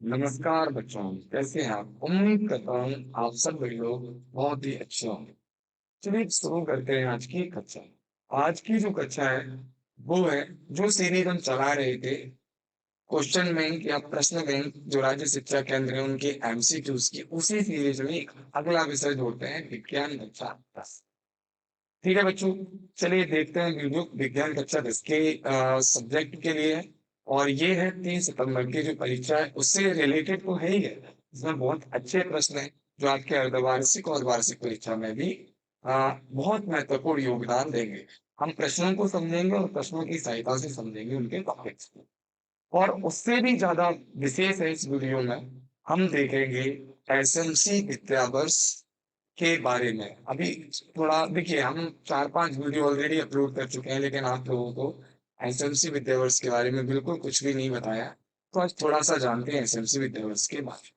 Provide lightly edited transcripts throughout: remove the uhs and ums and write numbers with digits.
नमस्कार बच्चों, कैसे हैं आप? उम्मीद करता हूँ आप सब भाई लोग बहुत ही अच्छे होंगे। चलिए शुरू करते हैं आज की कक्षा। आज की जो कक्षा है वो है जो सीरीज हम चला रहे थे क्वेश्चन बैंक या प्रश्न बैंक जो राज्य शिक्षा केंद्र है उनके एमसीक्यूज की, उसी सीरीज में एक अगला विषय जोड़ते हैं विज्ञान कक्षा 10। ठीक है बच्चों, चलिए देखते हैं वीडियो। विज्ञान कक्षा 10 के सब्जेक्ट के लिए है और ये है 3 सितंबर की जो परीक्षा है उससे रिलेटेड तो है ही है। इसमें बहुत अच्छे प्रश्न है जो आपके अर्धवार्षिक और वार्षिक परीक्षा में भी बहुत महत्वपूर्ण योगदान देंगे। हम प्रश्नों को समझेंगे और प्रश्नों की सहायता से समझेंगे उनके टॉपिक्स को। और उससे भी ज्यादा विशेष है इस वीडियो में हम देखेंगे एसएमसी विद्यावर्ष के बारे में। अभी थोड़ा देखिए, हम 4-5 वीडियो ऑलरेडी अपलोड कर चुके हैं लेकिन आप लोगों को एसएमसी विद्यावर्ष के बारे में बिल्कुल कुछ भी नहीं बताया। तो आज थोड़ा सा जानते हैं एसएमसी विद्यावर्ष के बारे में।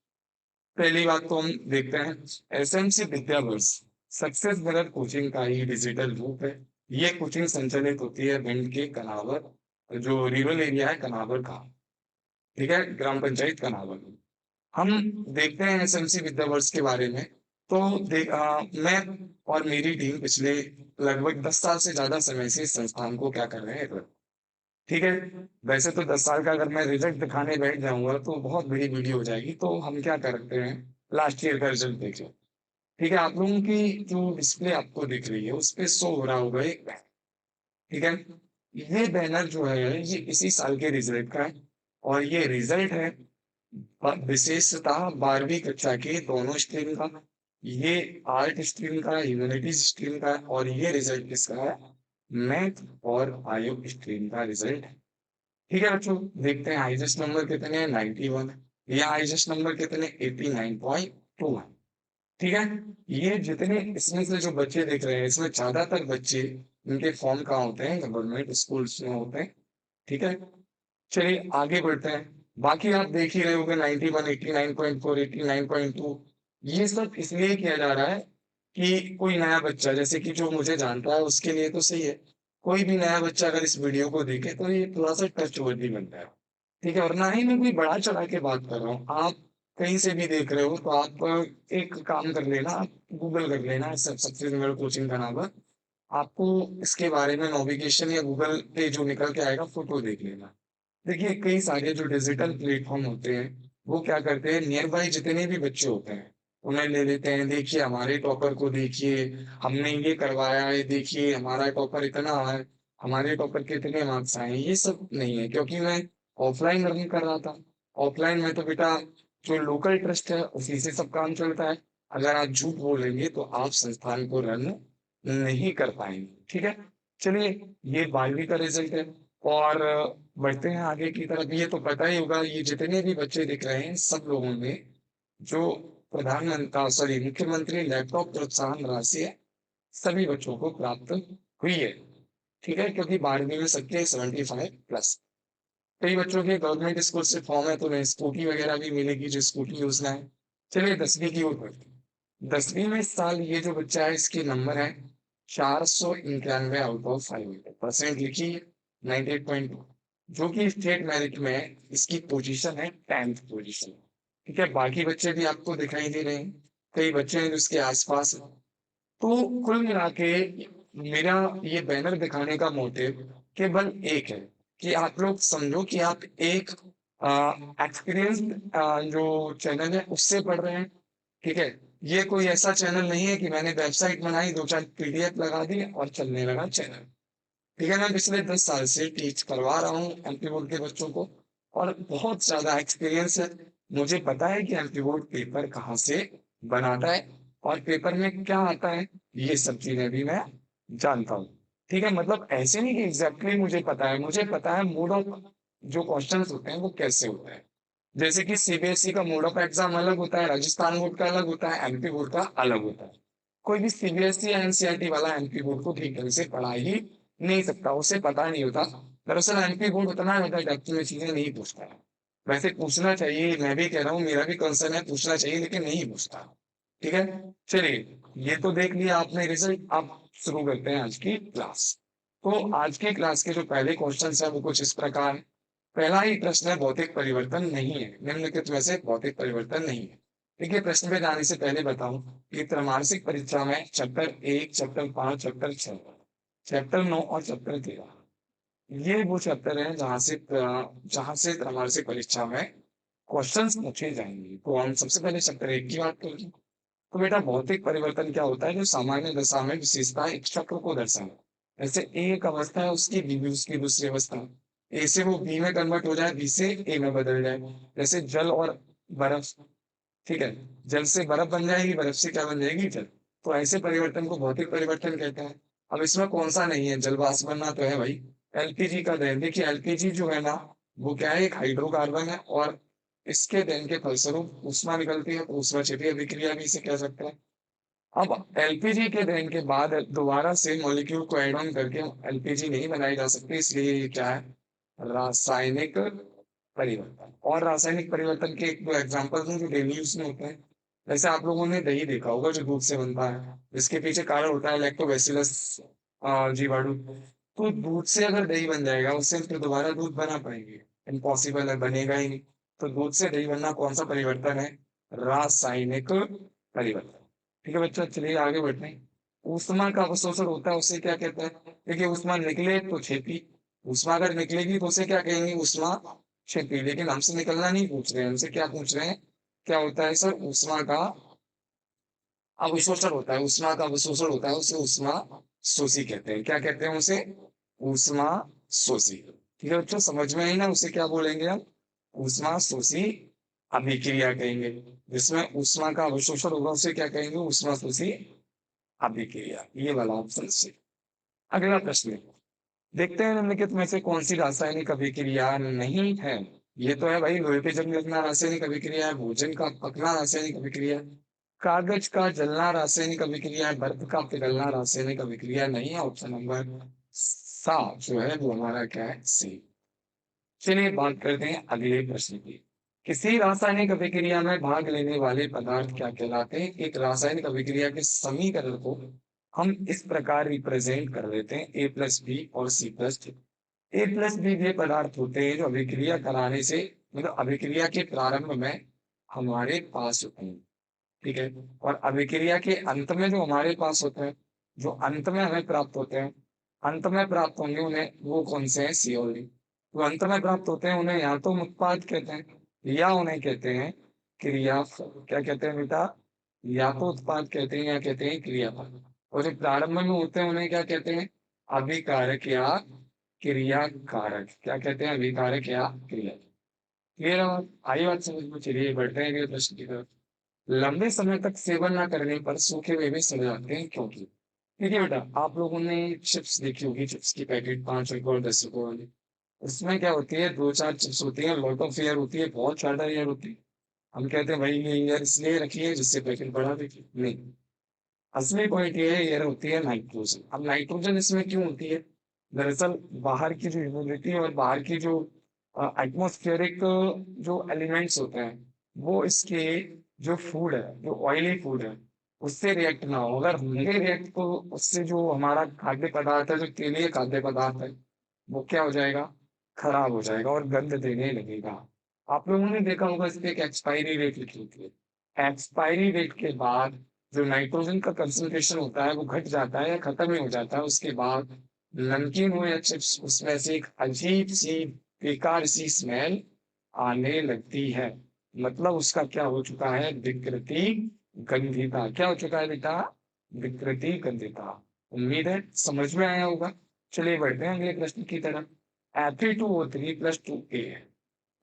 पहली बात तो हम देखते हैं एसएमसी विद्यावर्ष सक्सेस मिरर कोचिंग का ही डिजिटल रूप है। ये कोचिंग संचालित होती है भिंड के कनावर, जो रूरल एरिया है कनावर का। ठीक है, ग्राम पंचायत कनावर। हम देखते हैं एसएमसी विद्यावर्ष के बारे में। तो मैं और मेरी टीम पिछले लगभग 10 साल से ज्यादा समय से इस संस्थान को क्या कर रहे हैं। ठीक है, वैसे तो 10 साल का अगर मैं रिजल्ट दिखाने बैठ जाऊंगा तो बहुत बड़ी वीडियो हो जाएगी, तो हम क्या करते हैं लास्ट ईयर का रिजल्ट देखें। ठीक है, आप लोगों की जो डिस्प्ले आपको दिख रही है उस पे शो हो रहा होगा एक बैनर। ठीक है, ये बैनर जो है ये इसी साल के रिजल्ट का है और ये रिजल्ट है विशेषता 12वीं कक्षा के दोनों स्ट्रीम का। ये आर्ट स्ट्रीम का, ह्यूमैनिटीज स्ट्रीम का और ये रिजल्ट किसका है? मैथ और बायो स्ट्रीम का रिजल्ट है। ठीक है बच्चों, देखते हैं हाईएस्ट नंबर कितने हैं? 91। या हाईएस्ट नंबर कितने? 89.2 है। ठीक है, ये जितने इसमें से जो बच्चे देख रहे हैं इसमें ज्यादातर बच्चे इनके फॉर्म कहाँ होते हैं? गवर्नमेंट स्कूल्स में होते हैं। ठीक है, चलिए आगे बढ़ते हैं। बाकी आप देख ही रहे होंगे 91, 89.4, 89.2। ये सब इसलिए किया जा रहा है कि कोई नया बच्चा, जैसे कि जो मुझे जानता है उसके लिए तो सही है, कोई भी नया बच्चा अगर इस वीडियो को देखे तो ये थोड़ा सा टच वर्दी बनता है। ठीक है, और ना ही मैं कोई बड़ा चढ़ा के बात कर रहा हूँ। आप कहीं से भी देख रहे हो तो आप एक काम कर लेना, आप गूगल कर लेना सब सक्सेस मेरे कोचिंग का नाम है। आपको इसके बारे में नेविगेशन या गूगल पे जो निकल के आएगा फोटो देख लेना। देखिए कई सारे जो डिजिटल प्लेटफॉर्म होते हैं वो क्या करते हैं, नियर बाई जितने भी बच्चे होते हैं उन्हें ले लेते हैं। देखिए हमारे टॉपर को देखिए, हमने ये करवाया है, देखिए हमारा टॉपर इतना है, हमारे टॉपर के इतने मार्क्स आए हैं। ये सब नहीं है, क्योंकि मैं ऑफलाइन लर्निंग कर रहा था। ऑफलाइन में तो बेटा जो लोकल ट्रस्ट है उसी से सब काम चलता है। अगर आप झूठ बोलेंगे तो आप संस्थान को रन नहीं कर पाएंगे। ठीक है, चलिए ये 12वीं का रिजल्ट है और बढ़ते हैं आगे की तरफ। ये तो पता ही होगा, ये जितने भी बच्चे दिख रहे हैं सब लोगों ने जो प्रधानमंत्री सॉरी मुख्यमंत्री लैपटॉप प्रोत्साहन राशि है सभी बच्चों को प्राप्त हुई है। ठीक है, क्योंकि 12वीं में सबके 75+। कई बच्चों के गवर्नमेंट स्कूल से फॉर्म है तो उन्हें स्कूटी वगैरह भी मिलेगी जो स्कूटी योजना है। चलिए 10वीं की ओर बढ़ते हैं। 10वीं में इस साल ये जो बच्चा है इसके नंबर है 491 आउट ऑफ 500, परसेंट लिखिए 98.2, जो कि स्टेट मेरिट में इसकी पोजीशन है 10th पोजीशन। ठीक है, बाकी बच्चे भी आपको दिखाई दे रहे हैं, कई बच्चे हैं जो इसके आसपास हैं। तो कुल मिला के मेरा ये बैनर दिखाने का मोटिव केवल एक है कि आप लोग समझो कि आप एक एक्सपीरियंस जो चैनल है उससे पढ़ रहे हैं। ठीक है, ये कोई ऐसा चैनल नहीं है कि मैंने वेबसाइट बनाई, 2-4 पीडीएफ लगा दी और चलने लगा चैनल। ठीक है, मैं पिछले 10 साल से टीच करवा रहा हूँ एमपी बोर्ड के बच्चों को और बहुत ज्यादा एक्सपीरियंस है। मुझे पता है कि एमपी बोर्ड पेपर कहाँ से बनाता है और पेपर में क्या आता है, ये सब चीजें भी मैं जानता हूँ। ठीक है, मतलब ऐसे नहीं कि एग्जैक्टली मुझे पता है, मुझे पता है मोड ऑफ जो क्वेश्चन होते हैं वो कैसे होते हैं। जैसे कि सीबीएसई का मोड ऑफ एग्जाम अलग होता है, राजस्थान बोर्ड का अलग होता है, एमपी बोर्ड का अलग होता है। कोई भी सीबीएसई या एनसीईआरटी वाला एमपी बोर्ड को ठीक ढंग से पढ़ा ही नहीं सकता, उसे पता नहीं होता। दरअसल एमपी बोर्ड उतना ज्यादा डेप्थ में चीजें नहीं पूछता है। वैसे पूछना चाहिए, मैं भी कह रहा हूँ, मेरा भी कंसर्न है, पूछना चाहिए लेकिन नहीं पूछता। ठीक है, चलिए ये तो देख लिया आपने रिजल्ट। अब शुरू करते हैं आज की क्लास। तो आज की क्लास के जो पहले क्वेश्चन है वो कुछ इस प्रकार है। पहला ही प्रश्न है भौतिक परिवर्तन नहीं है, निम्नलिखित में से भौतिक परिवर्तन नहीं है। देखिए प्रश्न पे जाने से पहले बताऊं कि त्रैमासिक परीक्षा में चैप्टर 1, चैप्टर 5, चैप्टर 6, चैप्टर 9 और चैप्टर 13 ये वो चैप्टर है जहां से त्रैमासिक परीक्षा में क्वेश्चंस पूछे जाएंगे। तो हम सबसे पहले चैप्टर 1 की बात करें। तो बेटा भौतिक परिवर्तन क्या होता है? जो सामान्य दशा में विशेषता एक चक्र को दर्शाए। जैसे ए एक अवस्था है उसकी, बी भी उसकी दूसरी अवस्था। ए से वो बी में कन्वर्ट हो जाए, बी से ए में बदल जाए। जैसे जल और बर्फ, ठीक है, जल से बर्फ बन जाएगी, बर्फ से क्या बन जाएगी? जल। तो ऐसे परिवर्तन को भौतिक परिवर्तन कहते हैं। अब इसमें कौन सा नहीं है? जल वाष्प बनना तो है भाई। एलपीजी का दहन, देखिए एलपीजी जो है ना, वो क्या है? एक हाइड्रोकार्बन है और इसके दहन के फलस्वरूप ऊष्मा निकलती है, तो ऊष्मा क्षेपीय अभिक्रिया भी इसे कह सकते हैं। अब एलपीजी के दहन के बाद दोबारा से मॉलिक्यूल को ऐड ऑन करके एलपीजी नहीं बनाई जा सकती, इसलिए ये क्या है? रासायनिक परिवर्तन। और रासायनिक परिवर्तन के एक दो एग्जांपल्स हैं जो डेली यूज में होते हैं। जैसे आप लोगों ने दही देखा होगा जो दूध से बनता है, जिसके पीछे कारण होता है लैक्टोबैसिलस जीवाणु। तो दूध से अगर दही बन जाएगा, उससे फिर दोबारा दूध बना पाएंगे? इम्पॉसिबल है, बनेगा ही नहीं। तो दूध से दही बनना कौन सा परिवर्तन है? रासायनिक परिवर्तन। ठीक है बच्चों, चलिए आगे बढ़ते हैं। ऊष्मा का अवशोषण होता है, उसे क्या कहते हैं? देखिए ऊष्मा निकले तो क्षेपी, ऊष्मा अगर निकलेगी तो उसे क्या कहेंगे? ऊष्मा क्षेपी। लेकिन हमसे निकलना नहीं पूछ रहे हैं, हमसे क्या पूछ रहे हैं? क्या होता है सर? ऊष्मा का अवशोषण होता है, ऊष्मा का अवशोषण होता है, उसे ऊष्मा शोषी कहते हैं। क्या कहते हैं उसे? ऊष्मा शोषी। ठीक है बच्चों, समझ में आई ना? उसे क्या बोलेंगे हम? ऊष्मा शोषी अभिक्रिया कहेंगे। जिसमें ऊष्मा का अवशोषण होगा उसे क्या कहेंगे? ऊष्मा शोषी अभिक्रिया। ये वाला ऑप्शन से। अगला प्रश्न देखते हैं, निम्नलिखित में से कौन सी रासायनिक अभिक्रिया नहीं है? ये तो है भाई, लोहे पे जंग लगना रासायनिक अभिक्रिया है, भोजन का पकना रासायनिक अभिक्रिया है, कागज का जलना रासायनिक अभिक्रिया है, बर्फ का पिघलना रासायनिक अभिक्रिया नहीं है। ऑप्शन नंबर 7 जो है वो हमारा क्या है? सी। चलिए बात करते हैं अगले प्रश्न की। किसी रासायनिक अभिक्रिया में भाग लेने वाले पदार्थ क्या कहलाते हैं? एक रासायनिक अभिक्रिया के समीकरण को हम इस प्रकार रिप्रेजेंट कर देते हैं, ए प्लस बी और सी प्लस डी। ए प्लस बी वे पदार्थ होते हैं जो अभिक्रिया कराने से, मतलब अभिक्रिया के प्रारंभ में हमारे पास होते हैं, ठीक है। और अभिक्रिया के अंत में जो हमारे पास होते हैं, जो अंत में हमें प्राप्त होते हैं, अंत में प्राप्त होंगे उन्हें, वो कौन से हैं? सी और डी। जो अंत में प्राप्त होते हैं उन्हें या तो उत्पाद कहते हैं या उन्हें कहते हैं क्रिया। क्या कहते हैं बेटा? या तो उत्पाद कहते हैं या कहते हैं क्रियाफल। और जो प्रारंभ में होते हैं उन्हें क्या कहते हैं? अभिकारक या क्रिया कारक। क्या कहते हैं? अभिकारक या क्रिया। क्लियर है? आई बात समझ में? चलिए बढ़ते हैं अगले प्रश्न की तरफ। लंबे समय तक सेवन न करने पर सूखे मेवे सड़ जाते हैं, क्योंकि? देखिए बेटा, आप लोगों ने चिप्स देखी होगी, चिप्स की पैकेट 5 रुपए और 10 रुपए वाली। उसमें क्या होती है? दो चार चिप्स होती है, लॉट ऑफ एयर होती है, बहुत ज्यादा एयर होती है। हम कहते हैं भाई ये एयर इसलिए रखी है जिससे पैकेट बढ़ा देखिए, नहीं। असली पॉइंट ये है, एयर होती है नाइट्रोजन। अब नाइट्रोजन इसमें क्यों होती है? दरअसल बाहर की जो ह्यूमिडिटी और बाहर की जो एटमॉस्फेरिक जो एलिमेंट्स होते हैं, वो इसके जो फूड है, जो ऑयली फूड है, उससे रिएक्ट ना हो। अगर होंगे रिएक्ट तो उससे जो हमारा खाद्य पदार्थ है, जो तेलीय खाद्य पदार्थ है, वो क्या हो जाएगा? खराब हो जाएगा और गंध देने लगेगा। आप लोगों ने देखा होगा इस पे एक एक्सपायरी डेट लिखी होती है। एक्सपायरी डेट के बाद जो नाइट्रोजन का कंसंट्रेशन होता है वो घट जाता है या खत्म ही हो जाता है। उसके बाद नमकीन हो या चिप्स, उसमें से एक अजीब सी बेकार सी स्मेल आने लगती है। मतलब उसका क्या हो चुका है? विकृति गंधिता। क्या हो चुका है बेटा? विकृति गंधिता। उम्मीद है समझ में आया होगा। चलिए बढ़ते हैं अगले प्रश्न की तरफ। Fe2O3 प्लस 2A है,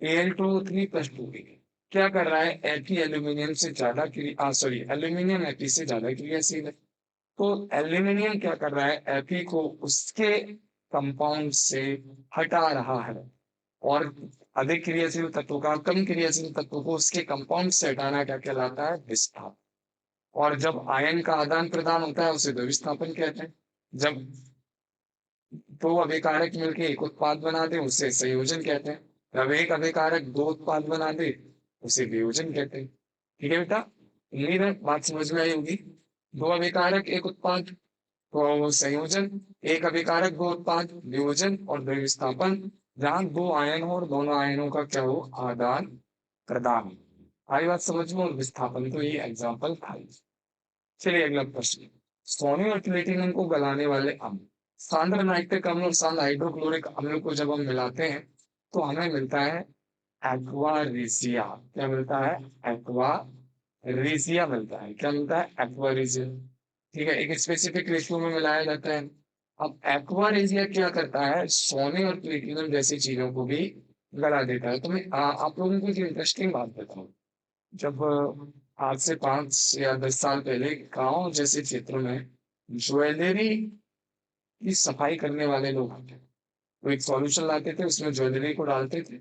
Al2O3 प्लस 2A क्या कर रहा है? Fe एल्यूमिनियम से ज्यादा क्रिया, सॉरी एल्यूमिनियम Fe से ज्यादा क्रियाशील है। तो एल्यूमिनियम क्या कर रहा है? Fe को उसके कंपाउंड से हटा रहा है। और अधिक क्रियाशील तत्वों का कम क्रियाशील तत्वों को उसके कंपाउंड से हटाना क्या कहलाता है? विस्थापन। और जब आयन का आदान प्रदान होता है उसे द्विविस्थापन कहते हैं। जब दो अभिकारक मिलकर एक उत्पाद बना दे उसे संयोजन कहते हैं। जब एक अभिकारक दो उत्पाद बना दे उसे वियोजन कहते हैं। ठीक है बेटा, उम्मीद है बात समझ में आई होगी। दो अभिकारक एक उत्पाद तो संयोजन, एक अभिकारक दो उत्पाद वियोजन, और द्विविस्थापन जहाँ दो आयन हो और दोनों आयनों का क्या हो, आदान प्रदान। आई बात समझ में? और विस्थापन, तो ये एग्जाम्पल था। चलिए अगला प्रश्न। सोने और प्लेटिनम को गलाने वाले अम्ल, सांद्र नाइट्रिक अम्ल और सांद्र हाइड्रोक्लोरिक अम्ल को जब हम मिलाते हैं तो हमें मिलता है एक्वारेसिया। क्या मिलता है? एक्वारेसिया मिलता है। क्या मिलता है? एक्वारेसिया। ठीक है, एक स्पेसिफिक रेशियो में मिलाया जाता है। अब एक्वारेसिया क्या करता है, सोने और प्लेटिनम जैसी चीजों को भी गला देता है। तो मैं आप लोगों को एक इंटरेस्टिंग बात बताऊं। जब आज से 5 या 10 साल पहले गांव जैसे क्षेत्रों में ज्वेलरी की सफाई करने वाले लोग आते थे, वो एक सॉल्यूशन लाते थे, उसमें ज्वेलरी को डालते थे,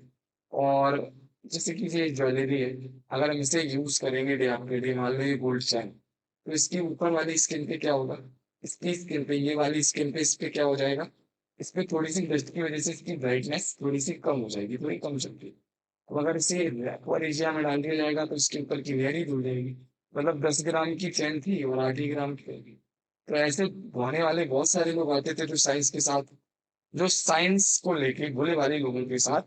और जैसे कि ये ज्वेलरी है, अगर हम इसे यूज करेंगे डे आफ्टर डे, मान लो ये गोल्ड चैन, तो इसकी ऊपर वाली स्किन पे क्या होगा, इसकी स्किन पे, ये वाली स्किन पे, इस पे क्या हो जाएगा, इस पे थोड़ी सी डस्ट की वजह से इसकी ब्राइटनेस थोड़ी सी कम हो जाएगी, थोड़ी कम चलती है। तो अगर इसे एक्वारेजिया में डाल दिया जाएगा तो इसके ऊपर की लेयर ही धुल जाएगी। मतलब 10 ग्राम की चैन थी और 8 ही ग्राम की होगी। तो ऐसे धोने वाले बहुत सारे लोग आते थे जो साइंस के साथ, जो साइंस को लेके भोले वाले लोगों के साथ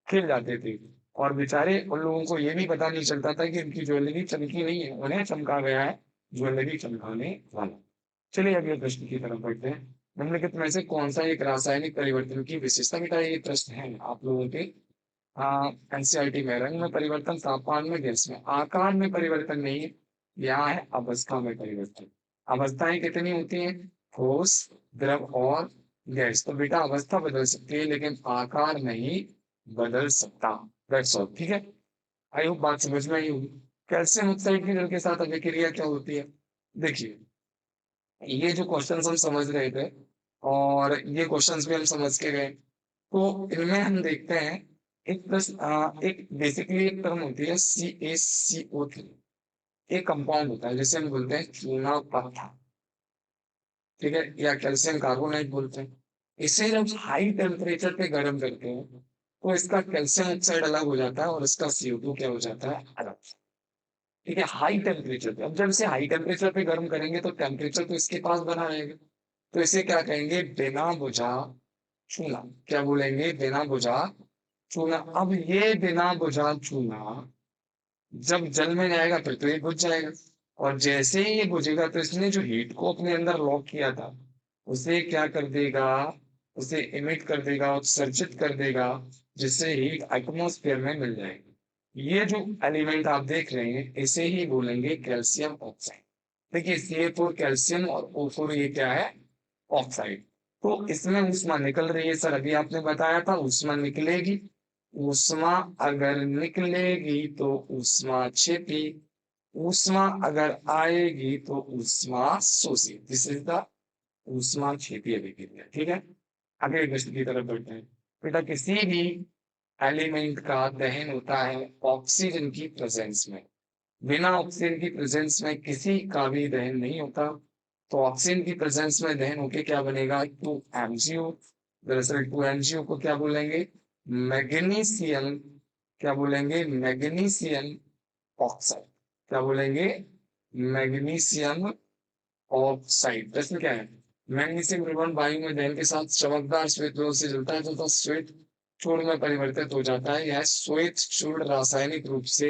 खेल जाते थे। और बेचारे उन लोगों को ये भी पता नहीं चलता था कि इनकी ज्वेलरी चमकी नहीं है, उन्हें चमका गया है ज्वेलरी चमकाने वाला। चलिए अगले प्रश्न की तरफ बढ़ते हैं। निम्नलिखित में से कौन सा एक रासायनिक परिवर्तन की विशेषता का ये प्रश्न है आप लोगों के एनसीईआरटी में। रंग में परिवर्तन, तापमान में, गैस में, आकार में परिवर्तन नहीं है, यहाँ है अवस्था में परिवर्तन। अवस्थाएं कितनी होती हैं? ठोस, द्रव और गैस। तो बेटा अवस्था बदल सकती है लेकिन आकार नहीं बदल सकता। That's all. ठीक है, आई होप बात समझ में आई होगी। कैल्शियम ऑक्साइड की जल के साथ अभिक्रिया क्या होती है? देखिए, ये जो क्वेश्चंस हम समझ रहे थे और ये क्वेश्चंस भी हम समझ के गए, तो इनमें हम देखते हैं एक प्लस एक बेसिकली एक टर्म होती है CaCO3। एक कंपाउंड होता है जिसे हम बोलते हैं चूना पत्थर। ठीक है, या कैल्शियम कार्बोनेट बोलते हैं। इसे जब हाई टेम्परेचर पे गर्म करते हैं तो इसका कैल्शियम ऑक्साइड अलग हो जाता है और इसका CO2 क्या हो जाता है, अलग। ठीक है, हाई टेम्परेचर पे। अब जब इसे हाई टेम्परेचर पे गर्म करेंगे तो टेम्परेचर तो इसके पास बना रहेगा, तो इसे क्या कहेंगे, बिना बुझा चूना। क्या बोलेंगे? बिना बुझा चूना। अब ये बिना बुझा चूना जब जल में जाएगा फिर तो ये बुझ जाएगा, और जैसे ही ये बुझेगा तो इसने जो हीट को अपने अंदर लॉक किया था उसे क्या कर देगा, उसे इमिट कर देगा, उत्सर्जित कर देगा, जिससे हीट एटमॉस्फेयर में मिल जाएगी। ये जो एलिमेंट आप देख रहे हैं इसे ही बोलेंगे कैल्शियम ऑक्साइड। देखिए CA4 कैल्शियम और O4 ये क्या है, ऑक्साइड। तो इसमें ऊष्मा निकल रही है सर, अभी आपने बताया था ऊष्मा निकलेगी। ऊष्मा अगर निकलेगी तो ऊष्मा छिपी, ऊष्मा अगर आएगी तो ऊष्मा शोषी। दिस इज द ऊष्मा छिपी अभिक्रिया। ठीक है, अगले प्रश्न की तरफ बढ़ते हैं। बेटा किसी भी एलिमेंट का दहन होता है ऑक्सीजन की प्रेजेंस में, बिना ऑक्सीजन की प्रेजेंस में किसी का भी दहन नहीं होता। तो ऑक्सीजन की प्रेजेंस में दहन होके क्या बनेगा, 2 MgO। दरअसल 2 MgO को क्या बोलेंगे, मैग्नीशियम। क्या बोलेंगे, मैग्नीशियम ऑक्साइड। क्या बोलेंगे, मैग्नीशियम ऑक्साइड। प्रश्न क्या है, मैग्नीशियम कार्बन वायु में दहन के साथ चमकदार श्वेत लोह से जलता है तथा श्वेत चूर्ण में परिवर्तित हो जाता है। यह श्वेत चूर्ण रासायनिक रूप से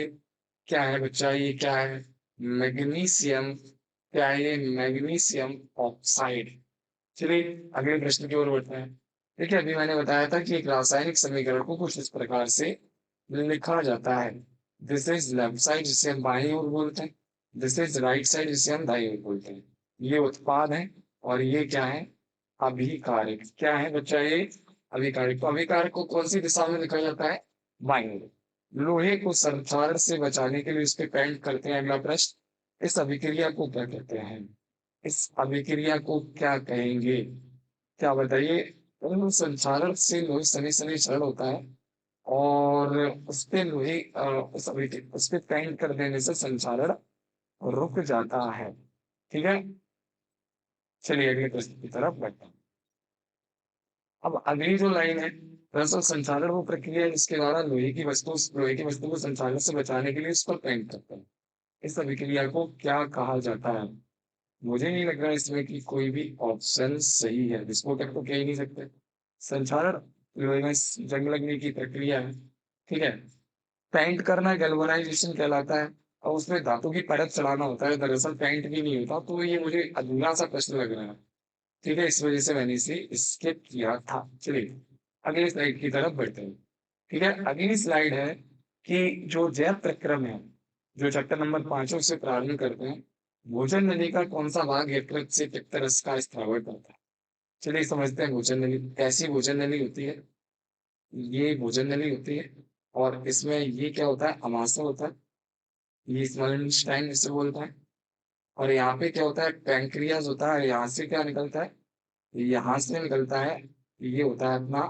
क्या है बच्चा, ये क्या है, मैग्नीशियम। क्या है ये, मैग्नीशियम ऑक्साइड। चलिए अगले प्रश्न की ओर बढ़ते हैं। देखिए अभी मैंने बताया था कि एक रासायनिक समीकरण को कुछ इस प्रकार से लिखा जाता है। दिस इज लेफ्ट साइड जिसे हम बाईं ओर बोलते हैं, दिस इज राइट साइड जिसे हम दाईं ओर बोलते हैं। ये उत्पाद है और ये क्या है, अभिकारक। क्या है बच्चा ये, अभिकारक। तो अभिकारक को कौन सी दिशा में लिखा जाता है, बाईं ओर। लोहे को संक्षारण से बचाने के लिए उस पे पेंट करते हैं। अगला प्रश्न, इस अभिक्रिया को क्या कहते हैं, इस अभिक्रिया को क्या कहेंगे, क्या बताइए। संक्षारण से लोहे सनी सनी क्षरण होता है और उस पे लोहे उस पे पेंट कर देने से संक्षारण रुक जाता है। ठीक है, चलिए अगले प्रश्न की तरफ बढ़ते हैं। अब अगली जो लाइन है, दरअसल संचालन वो प्रक्रिया है जिसके द्वारा लोहे की वस्तु को संचालन से बचाने के लिए उस पर पेंट करते हैं। इस अभिक्रिया को क्या कहा जाता है? मुझे नहीं लग रहा इसमें कि कोई भी ऑप्शन सही है, विस्फोटक तो कह ही नहीं सकते। संचालन लोहे में जंग लगने की प्रक्रिया है, ठीक है। पेंट करना गैल्वेनाइजेशन कहलाता है और उसमें धातु की परत चढ़ाना होता है, दरअसल पेंट भी नहीं होता, तो ये मुझे अधूरा सा प्रश्न लग रहा है, ठीक है, इस वजह से मैंने इसे स्किप किया था। चलिए अगली स्लाइड की तरफ बढ़ते हैं। ठीक है, अगली स्लाइड है कि जो जैव प्रक्रम है, जो चैप्टर नंबर 5 से प्रारंभ करते हैं, भोजन नली का कौन सा भाग यकृत से पित्त का स्त्रावण करता है। चलिए समझते हैं भोजन नली कैसी भोजन नली होती है। ये भोजन नली होती है और इसमें ये क्या होता है, अमाशय होता है, ये स्मॉलेनस्टाइन इसे बोलता है। और यहाँ पे क्या होता है, पैंक्रियाज होता है, यहाँ से क्या निकलता है, यहाँ से निकलता है, ये होता है अपना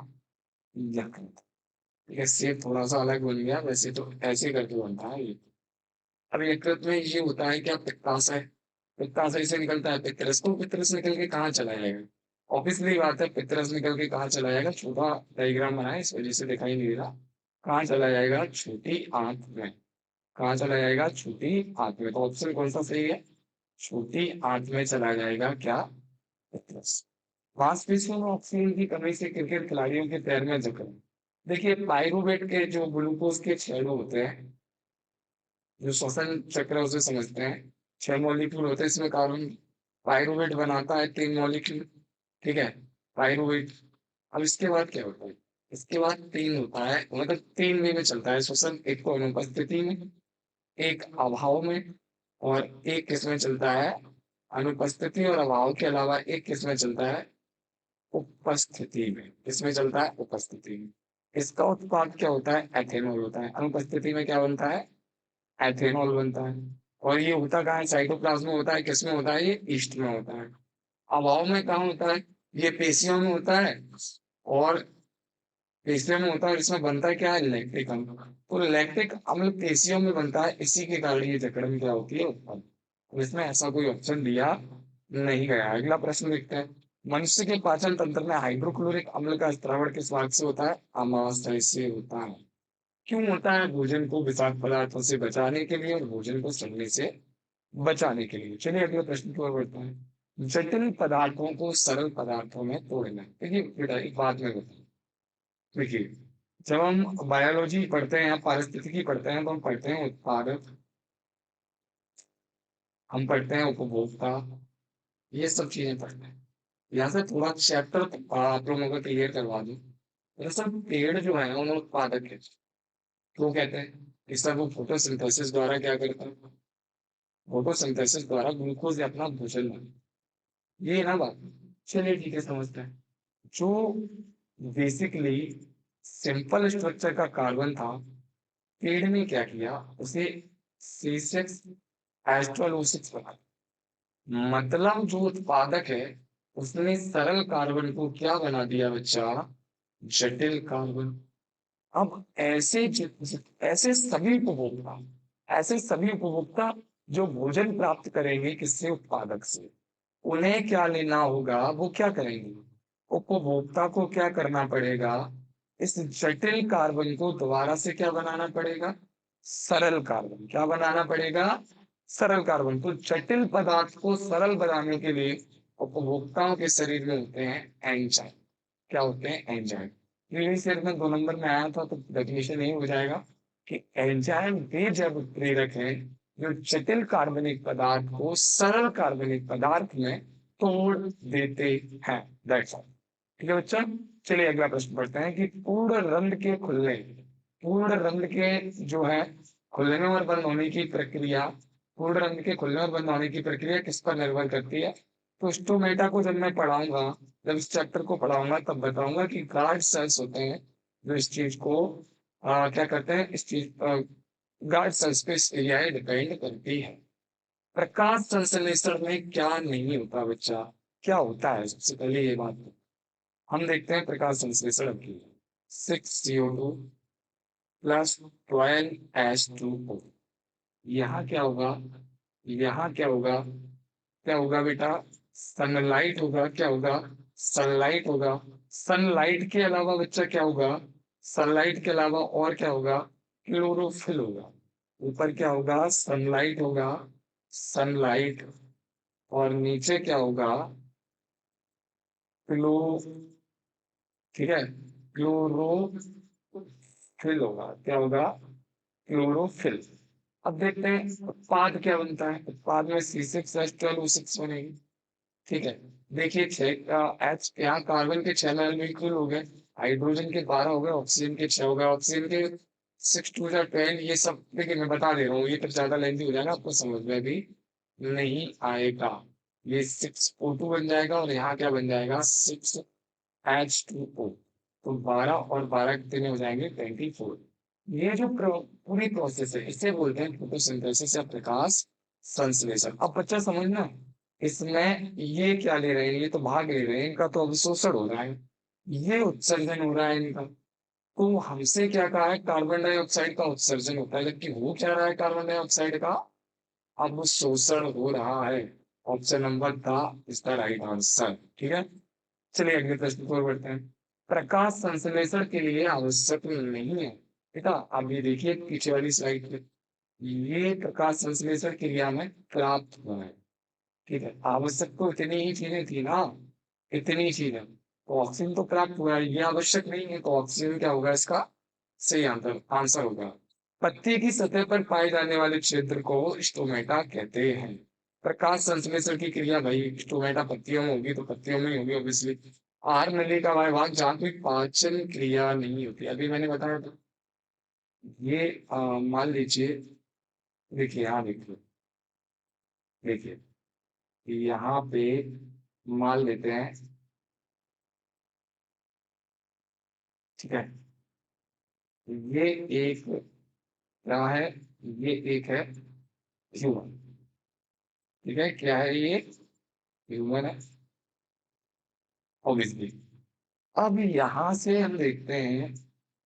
यकृत। ठीक है, शेप थोड़ा सा अलग बन गया, वैसे तो ऐसे करके बनता है ये। अब यकृत में ये होता है क्या, पित्ताशय, पित्ताशय से निकलता है पितरस, तो पितरस निकल के कहाँ चला जाएगा, ऑब्वियसली बात है, पितरस निकल के कहाँ चला जाएगा, छोटा डायग्राम बनाया इस वजह से दिखाई नहीं दे रहा, कहाँ चला जाएगा, छोटी आंत में। कहाँ चला जाएगा, छोटी आंत में, तो ऑप्शन कौन सा सही है, छोटी आंत में चला जाएगा क्या, पितरस। मांसपेशियों में ऑक्सीजन की कमी से क्रिकेट खिलाड़ियों के पैर में जकड़न। देखिए पायरुवेट के जो ग्लूकोज के छेड़ो होते हैं, जो श्वसन चक्र है उसे समझते हैं, 6 मॉलिक्यूल होते हैं इसमें, कार्बन पायरुवेट बनाता है 3 मॉलिक्यूल, ठीक है, पायरुवेट। अब इसके बाद क्या होता है, इसके बाद तीन होता है, मतलब 3 वे में चलता है श्वसन, एक तो अनुपस्थिति में, एक अभाव में, और एक किसमें चलता है, अनुपस्थिति और अभाव के अलावा एक किसमें चलता है, उपस्थिति में। किसमें चलता है, उपस्थिति में। इसका उत्पाद क्या होता है, एथेनॉल होता है। अनुपस्थिति में क्या बनता है, एथेनॉल बनता है। और ये होता कहाँ है, साइटोप्लाज्म में होता है, किसमें होता है, ये ईस्ट में होता है। अभाव में कहाँ होता है, ये पेशियों में होता है, और पेशियों में होता है, और इसमें बनता है क्या है, लैक्टिक अम्ल। तो लैक्टिक अम्ल पेशियों में बनता है, इसी के कारण ये जकड़न क्या होती है, उत्पन्न। तो इसमें ऐसा कोई ऑप्शन दिया नहीं गया। अगला प्रश्न देखते हैं, मनुष्य के पाचन तंत्र में हाइड्रोक्लोरिक अम्ल का स्त्रावण किस भाग से होता है, अमाशय से होता है। क्यों होता है, भोजन को विषाक्त पदार्थों से बचाने के लिए और भोजन को सड़ने से बचाने के लिए। चलिए अगले प्रश्न की ओर बढ़ते हैं, जटिल पदार्थों को सरल पदार्थों में तोड़ना। देखिए बेटा एक बात में बताऊं, देखिए जब हम बायोलॉजी पढ़ते हैं या पारिस्थितिकी पढ़ते हैं तो हम पढ़ते हैं उत्पादक, हम पढ़ते हैं उपभोक्ता, ये सब चीजें पढ़ते हैं। यहाँ से थोड़ा चैप्टर आप लोगों को क्लियर करवा दूं, दरअसल पेड़ जो है उन्हें उत्पादक है, क्यों कहते हैं, इस सब वो फोटोसिंथेसिस द्वारा क्या करता है, फोटोसिंथेसिस द्वारा ग्लूकोज या अपना भोजन बनाता है। ये है ना बात। चलिए ठीक है, समझते हैं। जो बेसिकली सिंपल स्ट्रक्चर का कार्बन था, पेड़ ने क्या किया, उसे C6 H12O6 बना दिया। मतलब जो उत्पादक है उसने सरल कार्बन को क्या बना दिया बच्चा, जटिल कार्बन। अब ऐसे सभी उपभोक्ता, ऐसे सभी उपभोक्ता जो भोजन प्राप्त करेंगे किससे, उत्पादक से, उन्हें क्या लेना होगा, वो क्या करेंगे, उपभोक्ता को क्या करना पड़ेगा, इस जटिल कार्बन को दोबारा से क्या बनाना पड़ेगा, सरल कार्बन। क्या बनाना पड़ेगा, सरल कार्बन। तो जटिल पदार्थ को सरल बनाने के लिए उपभोक्ताओं के शरीर में होते हैं एंजाइम। क्या होते हैं, एंजाइम। इंग्लिश शरीर में 2 नंबर में आया था, तो डेफिनेशन यही हो जाएगा कि एंजाइम वे जैव उत्प्रेरक हैं जो जटिल कार्बनिक पदार्थ को सरल कार्बनिक पदार्थ में तोड़ देते हैं। That's all. ठीक है बच्चा, चलिए अगला प्रश्न पढ़ते हैं कि पूर्ण रंध्र के खुलने, पूर्ण रंध्र के जो है खुलने और बंद होने की प्रक्रिया, पूर्ण रंध्र के खुलने और बंद होने की प्रक्रिया किस पर निर्भर करती है। तो स्टोमेटा को जब मैं पढ़ाऊंगा, जब इस चैप्टर को पढ़ाऊंगा तब बताऊंगा कि गार्ड सेल्स होते हैं जो इस चीज को क्या करते हैं, इस चीज गार्ड सेल्स पे इस एरिया डिपेंड करती है। प्रकाश संश्लेषण में क्या नहीं होता बच्चा, क्या होता है, सबसे पहले ये बात हम देखते हैं। प्रकाश संश्लेषण अब की 6CO2 प्लस 12H2O, यहाँ क्या होगा, यहाँ क्या होगा, क्या होगा बेटा, सनलाइट होगा, क्या होगा, सनलाइट होगा। सनलाइट के अलावा बच्चा क्या होगा, सनलाइट के अलावा और क्या होगा, क्लोरोफिल होगा। ऊपर क्या होगा, सनलाइट होगा, सनलाइट, और नीचे क्या होगा, क्लो, ठीक है, क्लोरोफिल होगा। क्या होगा? क्लोरोफिल। अब देखते हैं उत्पाद क्या बनता है। उत्पाद में C6H12O6 बनेगी। ठीक है। देखिए छह का एच, यहाँ कार्बन के 6 मॉलिक्यूल हो गए, हाइड्रोजन के 12 हो गए, ऑक्सीजन के 6 हो गए। ऑक्सीजन के 6 2 12, ये सब देखिए मैं बता दे रहा हूँ, ये तो ज्यादा लेंथी हो जाएगा, आपको समझ में भी नहीं आएगा। ये 6O2 बन जाएगा और यहाँ क्या बन जाएगा? 6H2O। तो 12 और 12 कितने हो जाएंगे? 24। ये जो पूरी प्रोसेस है इसे बोलते हैं फोटोसिंथेसिस या प्रकाश संश्लेषण। अब बच्चा समझना, इसमें ये क्या ले रहे हैं? ये तो भाग ले रहे हैं, इनका तो अवशोषण हो रहा है, ये उत्सर्जन हो रहा है इनका। तो हमसे क्या कहा है? कार्बन डाइऑक्साइड का उत्सर्जन होता है, जबकि हो क्या रहा है कार्बन डाइऑक्साइड का? अब शोषण हो रहा है। Option number the is the right answer. ठीक है, चलिए अगले प्रश्न पर बढ़ते हैं। प्रकाश संश्लेषण के लिए आवश्यक नहीं है। बेटा अब ये देखिए पीछे वाली स्लाइड पे, ये प्रकाश संश्लेषण क्रिया में प्राप्त हुआ है। ठीक है, आवश्यक तो इतनी ही चीजें थी ना, इतनी चीजें। तो ऑक्सीजन तो प्राप्त हुआ है, ये आवश्यक नहीं है, तो ऑक्सीजन क्या होगा इसका सही आंसर आंसर होगा। पत्ती की सतह पर पाए जाने वाले क्षेत्र को स्टोमेटा कहते हैं। प्रकाश संश्लेषण की क्रिया भाई स्टोमेटा पत्तियों में होगी, तो पत्तियों में ही होगी ऑब्वियसली। आहार नली का वह भाग जहाँ कोई पाचन क्रिया नहीं होती, अभी मैंने बताया था। ये मान लीजिए, देखिए यहाँ देखिए, देखिए यहाँ पे मान लेते हैं। ठीक है, ये एक क्या है? ये एक है ह्यूमन। ठीक है, क्या है ये? ह्यूमन है ऑब्वियसली। अब यहाँ से हम देखते हैं,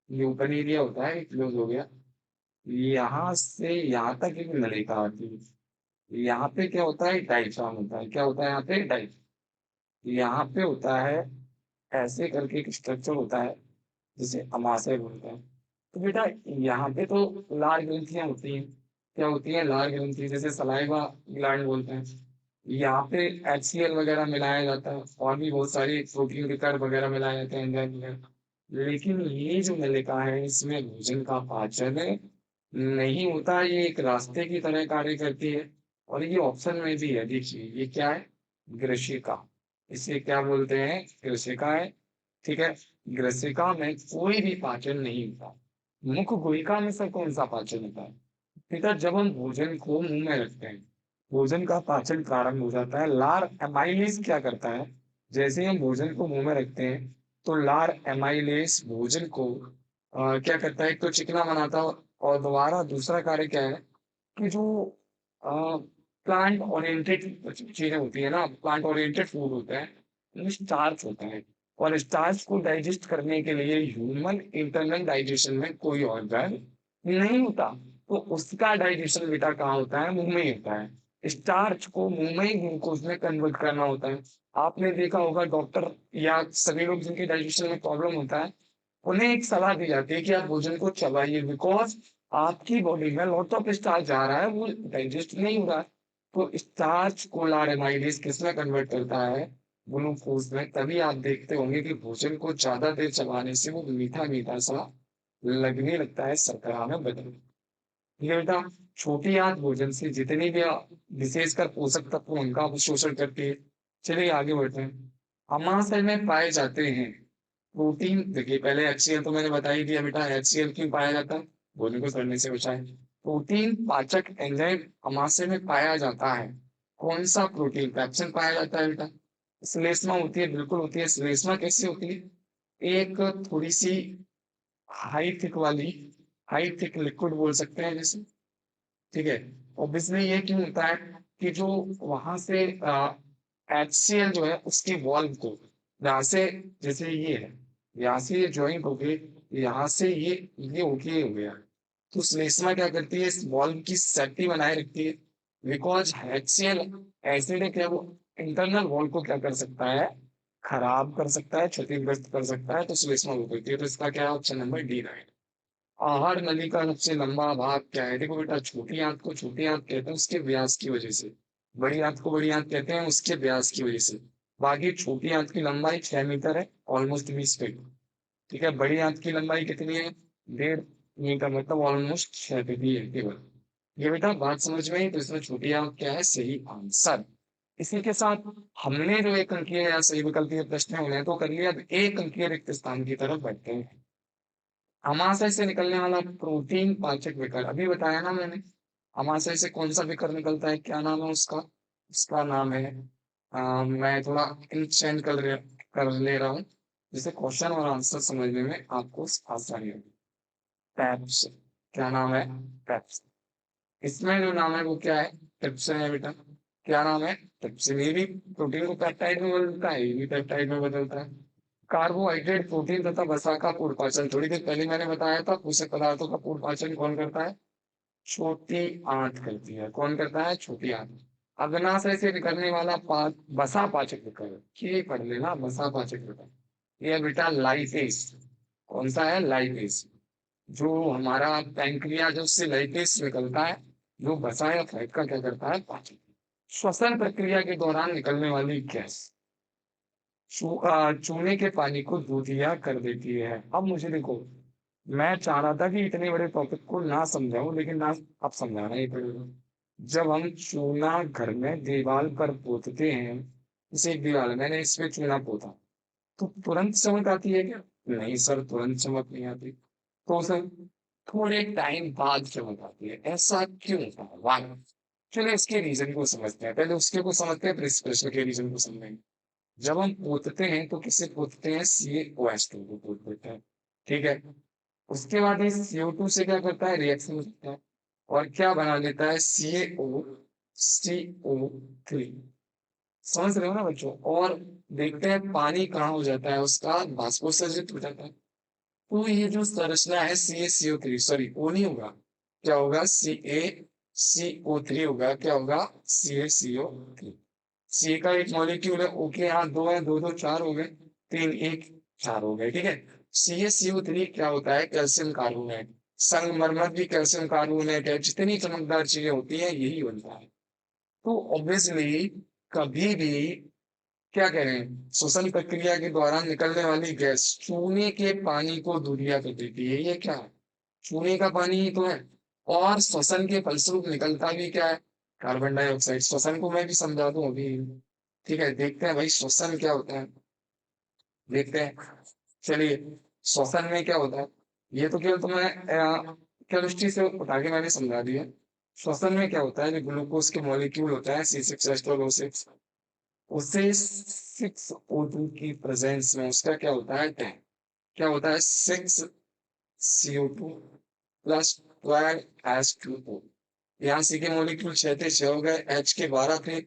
ये ओपन एरिया होता है, क्लोज हो गया। यहाँ से यहाँ तक एक नलिका आती है। यहाँ पे क्या होता है? डायफ्राम होता है। क्या होता है यहाँ पे? डायफ्राम। यहाँ पे होता है ऐसे करके एक स्ट्रक्चर होता है जिसे अमाशय बोलते हैं। तो बेटा यहाँ पे तो लाल ग्रंथियां होती हैं। क्या होती है? लाल ग्रंथि, जैसे सलाइवा ग्लैंड बोलते हैं। यहाँ पे HCl वगैरह मिलाया जाता है, और भी बहुत सारी प्रोटीन विकर वगैरह मिलाए जाते हैं एंजाइम वगैरह। लेकिन ये जो नलिका है इसमें भोजन का पाचन नहीं होता, ये एक रास्ते की तरह कार्य करती है। और ये ऑप्शन में भी है, देखिए ये क्या है? ग्रशिका। इसे क्या बोलते हैं? ग्रशिका है। ठीक है, ग्रसिका में कोई भी पाचन नहीं होता। मुख गुहिका में से कौन सा पाचन होता है? बेटा जब हम भोजन को मुंह में रखते हैं, भोजन का पाचन प्रारंभ हो जाता है। लार एमाइलेज क्या करता है? जैसे ही हम भोजन को मुंह में रखते हैं, तो लार एमाइलेज भोजन को क्या करता है? एक तो चिकना बनाता है, और दोबारा दूसरा कार्य क्या है कि जो प्लांट ओरिएंटेड चीजें होती है ना, प्लांट ओरिएंटेड फूड होता है, उनमें स्टार्च होता है। और स्टार्च को डाइजेस्ट करने के लिए ह्यूमन इंटरनल डाइजेशन में कोई ऑर्गन नहीं होता। तो उसका डाइजेशन बेटा कहाँ होता है? मुंह में ही होता है। स्टार्च को मुंह में ही ग्लूकोज में कन्वर्ट करना होता है। आपने देखा होगा डॉक्टर या सभी लोग जिनके डाइजेशन में प्रॉब्लम होता है, उन्हें एक सलाह दी जाती है कि आप भोजन को चबाइए, बिकॉज आपकी बॉडी में लॉट ऑफ स्टार्च जा रहा है, वो डाइजेस्ट नहीं हो रहा है। तो स्टार्च को लार एमाइलेज किसमें कन्वर्ट करता है? ग्लूकोज में। तभी आप देखते होंगे कि भोजन को ज्यादा देर चबाने से वो मीठा मीठा सा लगने लगता है, शर्करा में बदल। ये बेटा छोटी आंत भोजन से जितनी भी विशेषकर पोषक तत्व उनका अवशोषण करती है। चलिए आगे बढ़ते हैं। अमाशय में पाए जाते हैं प्रोटीन। देखिए पहले HCl तो मैंने बता ही दिया बेटा, HCl क्यों पाया जाता है? भोजन को सड़ने से बचाए। प्रोटीन पाचक एंजाइम अमाशय में पाया जाता है। कौन सा प्रोटीन? पेप्सिन पाया जाता है बेटा। श्लेष्मा होती है, बिल्कुल होती है। श्लेष्मा कैसी होती है? एक थोड़ी सी हाई थिक वाली, हाई थिक लिक्विड बोल सकते हैं जैसे। ठीक है, ऑब्वियसली ये क्यों होता है कि जो वहां से HCl जो है उसकी वॉल्व को यहाँ से, जैसे ये है, यहाँ से ये ज्वाइंट हो गई, यहाँ से ये ओके हो गया। तो श्लेष्मा क्या करती है? इस वॉल्व की सेफ्टी बनाए रखती है। बिकॉज HCl एसिड है, क्या वो इंटरनल वॉल को क्या कर सकता है? खराब कर सकता है, क्षतिग्रस्त कर सकता है। तो श्लेष्मा वो करती है। तो इसका क्या है? Option number D right. आहार नली का सबसे लंबा भाग क्या है? देखो बेटा छोटी आंत को छोटी आंत कहते हैं उसके व्यास की वजह से, बड़ी आंत को बड़ी आंत कहते हैं उसके व्यास की वजह से। बाकी छोटी आंत की लंबाई 6 मीटर है, ऑलमोस्ट 20 फीट। ठीक है, बड़ी आंत की लंबाई कितनी है? 1.5 मीटर, मतलब ऑलमोस्ट 6 है केवल। ये बेटा बात समझ में आई, तो इसमें छोटी आंत क्या है? सही आंसर। इसी के साथ हमने जो एक अंकीय या सही विकल्पीय प्रश्न है उन्हें तो कर लिया, अब एक अंकीय रिक्त स्थान की तरफ बढ़ते हैं। अमाशय से निकलने वाला प्रोटीन पाचक विकर, अभी बताया ना मैंने। अमाशय से कौन सा विकर निकलता है, क्या नाम है उसका? उसका नाम है मैं थोड़ा चेंज कर ले रहा हूँ, जिससे क्वेश्चन और आंसर समझने में आपको आसानी होगी। पैप्स। क्या नाम है? पैप्स। इसमें जो नाम है वो क्या है? ट्रिप्सिन है बेटा। क्या नाम है? ट्रिप्सिन। ये भी प्रोटीन को पेप्टाइड में बदलता है, ये भी पेप्टाइड में बदलता है। कार्बोहाइड्रेट, प्रोटीन तथा वसा का पूर्ण पाचन, थोड़ी देर पहले मैंने बताया था, पोषक पदार्थों का पूर्ण पाचन कौन करता है? छोटी आंत करती है। कौन करता है? छोटी आंत। अग्नाशय से निकलने वाला बसा पाचक विकर, ये पढ़ लेना, बसा पाचक विकर। ये बेटा लाइपेस। कौन सा है? लाइपेस। जो हमारा पैंक्रिया, जो उससे लाइपेस निकलता है, जो बसा या फैट का क्या करता है? पाचन। श्वसन प्रक्रिया के दौरान निकलने वाली गैस चूने के पानी को दूधिया कर देती है। अब मुझे देखो, मैं चाह रहा था कि इतने बड़े टॉपिक को ना समझाऊं, लेकिन ना, अब समझाना ही पड़ेगा। जब हम चूना घर में दीवार पर पोतते हैं, जैसे एक दीवार है, मैंने इसमें चूना पोता, तो तुरंत चमक आती है क्या? नहीं सर, तुरंत चमक नहीं आती। तो सर, थोड़े टाइम बाद चमक आती है। ऐसा क्यों होता है? वाह। चलिए इसके रीजन को समझते हैं, पहले उसके को समझते हैं, फिर इस प्रश्न के रीजन को समझेंगे। जब हम पोतते हैं तो किसे पोतते हैं? CaOH2 को पोत देते हैं। ठीक है। उसके बाद ये CO2 से क्या करता है? रिएक्शन करता है, और क्या बना लेता है? CaCO3। समझ रहे हो ना बच्चों? और देखते हैं पानी कहाँ हो जाता है, उसका बाष्पोत्सर्जित हो जाता है। तो ये जो संरचना है CaCO3, सॉरी वो नहीं होगा, क्या होगा? CaCO3 होगा। क्या होगा? CaCO3। सी का एक मॉलिक्यूल है, ओके, यहाँ दो है, दो दो चार हो गए, तीन एक, चार हो गए। ठीक है। CaCO3 क्या होता है? Calcium carbonate. संगमरमर भी कैल्शियम कार्बोनेट है। जितनी चमकदार चीजें होती हैं यही बनता है। तो ऑब्वियसली कभी भी, क्या कह रहे हैं, श्वसन प्रक्रिया के दौरान निकलने वाली गैस चूने के पानी को दूधिया कर देती है। ये क्या है? चूने का पानी ही तो है। और श्वसन के फलस्वरूप निकलता भी क्या है? Carbon dioxide. श्वसन को मैं भी समझा दूं अभी। ठीक है, देखते हैं भाई श्वसन क्या होता है, देखते हैं। चलिए, श्वसन में क्या होता है, ये तो केवल तुम्हें केमिस्ट्री से उठा के मैंने समझा दिया। श्वसन में क्या होता है, जो ग्लूकोज के मॉलिक्यूल होता है C6H12O6, उसे 6O2 की प्रेजेंस में उसका क्या होता है? 10। क्या होता है? 6CO2 plus 12H2O। यहाँ सी के मॉलिक्यूल 6 थे, 6 हो गए, H के 12 थे,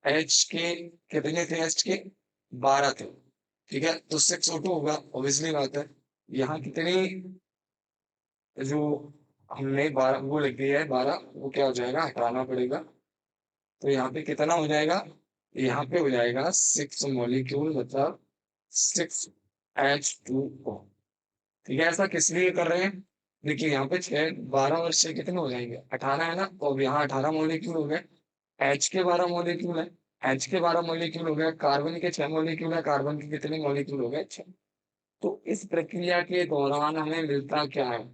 H के कितने थे? H के 12 थे। ठीक है, तो 6O2 होगा, ऑब्वियसली बात है। यहाँ कितनी, जो हमने 12 वो लिख दिया है 12, वो क्या हो जाएगा? हटाना पड़ेगा। तो यहाँ पे कितना हो जाएगा? यहाँ पे हो जाएगा 6 मॉलिक्यूल, मतलब 6H2O। ठीक है, ऐसा किस लिए कर रहे हैं? देखिए यहाँ पे 6, 12 और 6 कितने हो जाएंगे? 18 है ना, तो अब यहाँ 18 मॉलिक्यूल हो गए। H के 12 मॉलिक्यूल है, H के 12 मॉलिक्यूल हो गए, कार्बन के 6 मॉलिक्यूल है, कार्बन के कितने मॉलिक्यूल हो गए? 6। तो इस प्रक्रिया के दौरान हमें मिलता क्या है?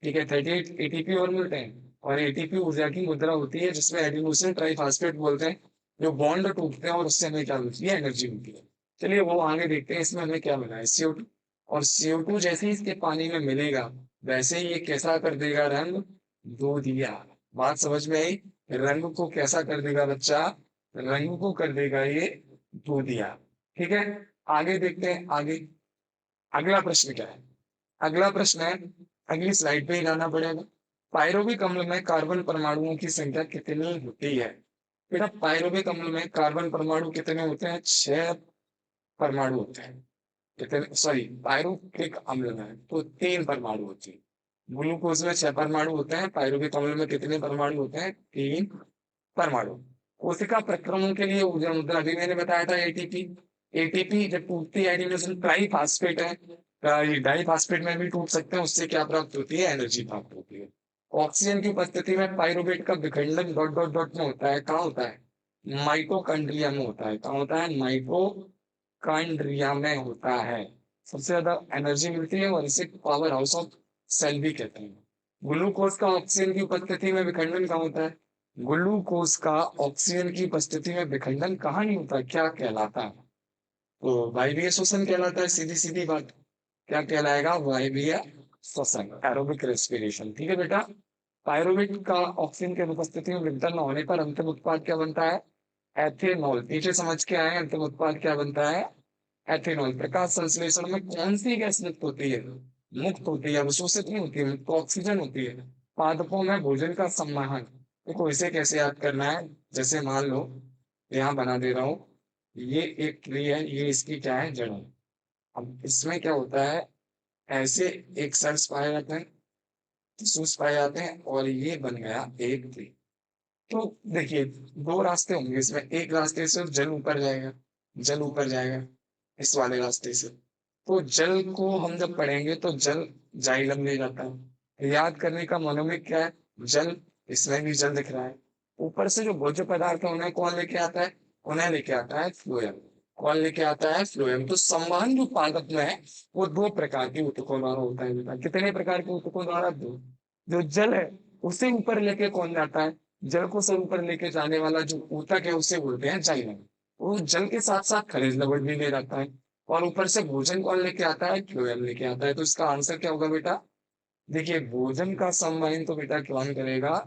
ठीक है, 38 ATP और मिलते हैं, और ATP ऊर्जा की मुद्रा होती है, जिसमें एडिनोसिन ट्राइफॉस्फेट बोलते हैं, जो बॉन्ड टूटते हैं और उससे हमें क्या मिलती है? एनर्जी मिलती है। चलिए वो आगे देखते हैं, इसमें हमें क्या मिला है? CO2। और CO2 जैसे ही इसके पानी में मिलेगा, वैसे ही ये कैसा कर देगा? रंग दूधिया। बात समझ में आई? रंग को कैसा कर देगा बच्चा? रंग को कर देगा ये दूधिया। ठीक है, आगे देखते हैं। आगे अगला प्रश्न क्या है? अगला प्रश्न है, अगली स्लाइड पे ही जाना पड़ेगा। पायरोबिक अम्ल में कार्बन परमाणुओं की संख्या कितनी होती है? बेटा पायरोबिक अम्ल में कार्बन परमाणु कितने होते हैं? 6 परमाणु होते हैं। कितने? सॉरी, पायरोबिक अम्ल में तो 3 परमाणु होते हैं। ग्लूकोज में 6 परमाणु होते हैं, पायरोबिक अम्ल में कितने परमाणु होते हैं? 3 परमाणु। कोशिका प्रक्रमण के लिए ऊर्जा मुद्रा अभी मैंने बताया था, एटीपी। एटीपी जब टूटती है, एडिनोसिन ट्राइफॉस्फेट है, ये डाइफॉस्फेट में भी टूट सकते हैं, उससे क्या प्राप्त होती है? एनर्जी प्राप्त होती है। ऑक्सीजन की उपस्थिति में पाइरुवेट का विखंडन डॉट डॉट डॉट में होता है। कहाँ होता है? माइटोकॉन्ड्रिया में होता है। कहाँ होता है? माइटोकॉन्ड्रिया में होता है। सबसे ज्यादा एनर्जी मिलती है और इसे पावर हाउस ऑफ सेल भी कहते हैं। ग्लूकोज का ऑक्सीजन की उपस्थिति में विखंडन कहाँ होता है? ग्लूकोज का ऑक्सीजन की उपस्थिति में विखंडन कहाँ नहीं होता, क्या कहलाता है? तो वायवीय श्वसन कहलाता है, सीधी सीधी बात। क्या कहलाएगा? वायवीय श्वसन, एरोबिक रेस्पिरेशन। ठीक है बेटा। पायरुवेट का ऑक्सीजन की अनुपस्थिति में विघटन न होने पर अंतिम उत्पाद क्या बनता है? एथेनॉल। पीछे समझ के आए, अंतिम उत्पाद क्या बनता है? एथेनॉल। प्रकाश संश्लेषण में कौन सी गैस मुक्त होती है? मुक्त होती है, अवशोषित नहीं होती है, मुक्त तो ऑक्सीजन होती है। पादपों में भोजन का संवहन। देखो इसे कैसे याद करना है, जैसे मान लो यहाँ बना दे रहा हूँ, ये एक ट्री है, ये इसकी क्या है? जड़ है। अब इसमें क्या होता है, ऐसे एक सेल्स पाए जाते हैं, टिश्यूज पाए जाते हैं, और ये बन गया एक ट्री। तो देखिए दो रास्ते होंगे इसमें, एक रास्ते से जल ऊपर जाएगा, जल ऊपर जाएगा इस वाले रास्ते से। तो जल को हम जब पढ़ेंगे तो जल जाइलम ले जाता है। याद करने का मनोमिक क्या है? जल। इसमें भी जल दिख रहा है। ऊपर से जो भोज्य पदार्थ है उन्हें कौन लेके आता है? उन्हें लेके आता है फ्लोएम। कौन लेके आता है? फ्लोएम। तो संवहन जो पादप में है वो दो प्रकार के ऊतकों द्वारा होता है बेटा। कितने प्रकार के ऊतकों द्वारा? दो। जो जल है उसे ऊपर लेके कौन जाता है? जल को सब ऊपर लेके जाने वाला जो ऊतक है उसे बोलते हैं जाइलम। वो जल के साथ साथ खनिज लवण भी ले जाता है। और ऊपर से भोजन कौन लेके आता है? फ्लोएम लेके आता है। तो इसका आंसर क्या होगा बेटा? देखिए भोजन का संवहन तो बेटा कौन करेगा?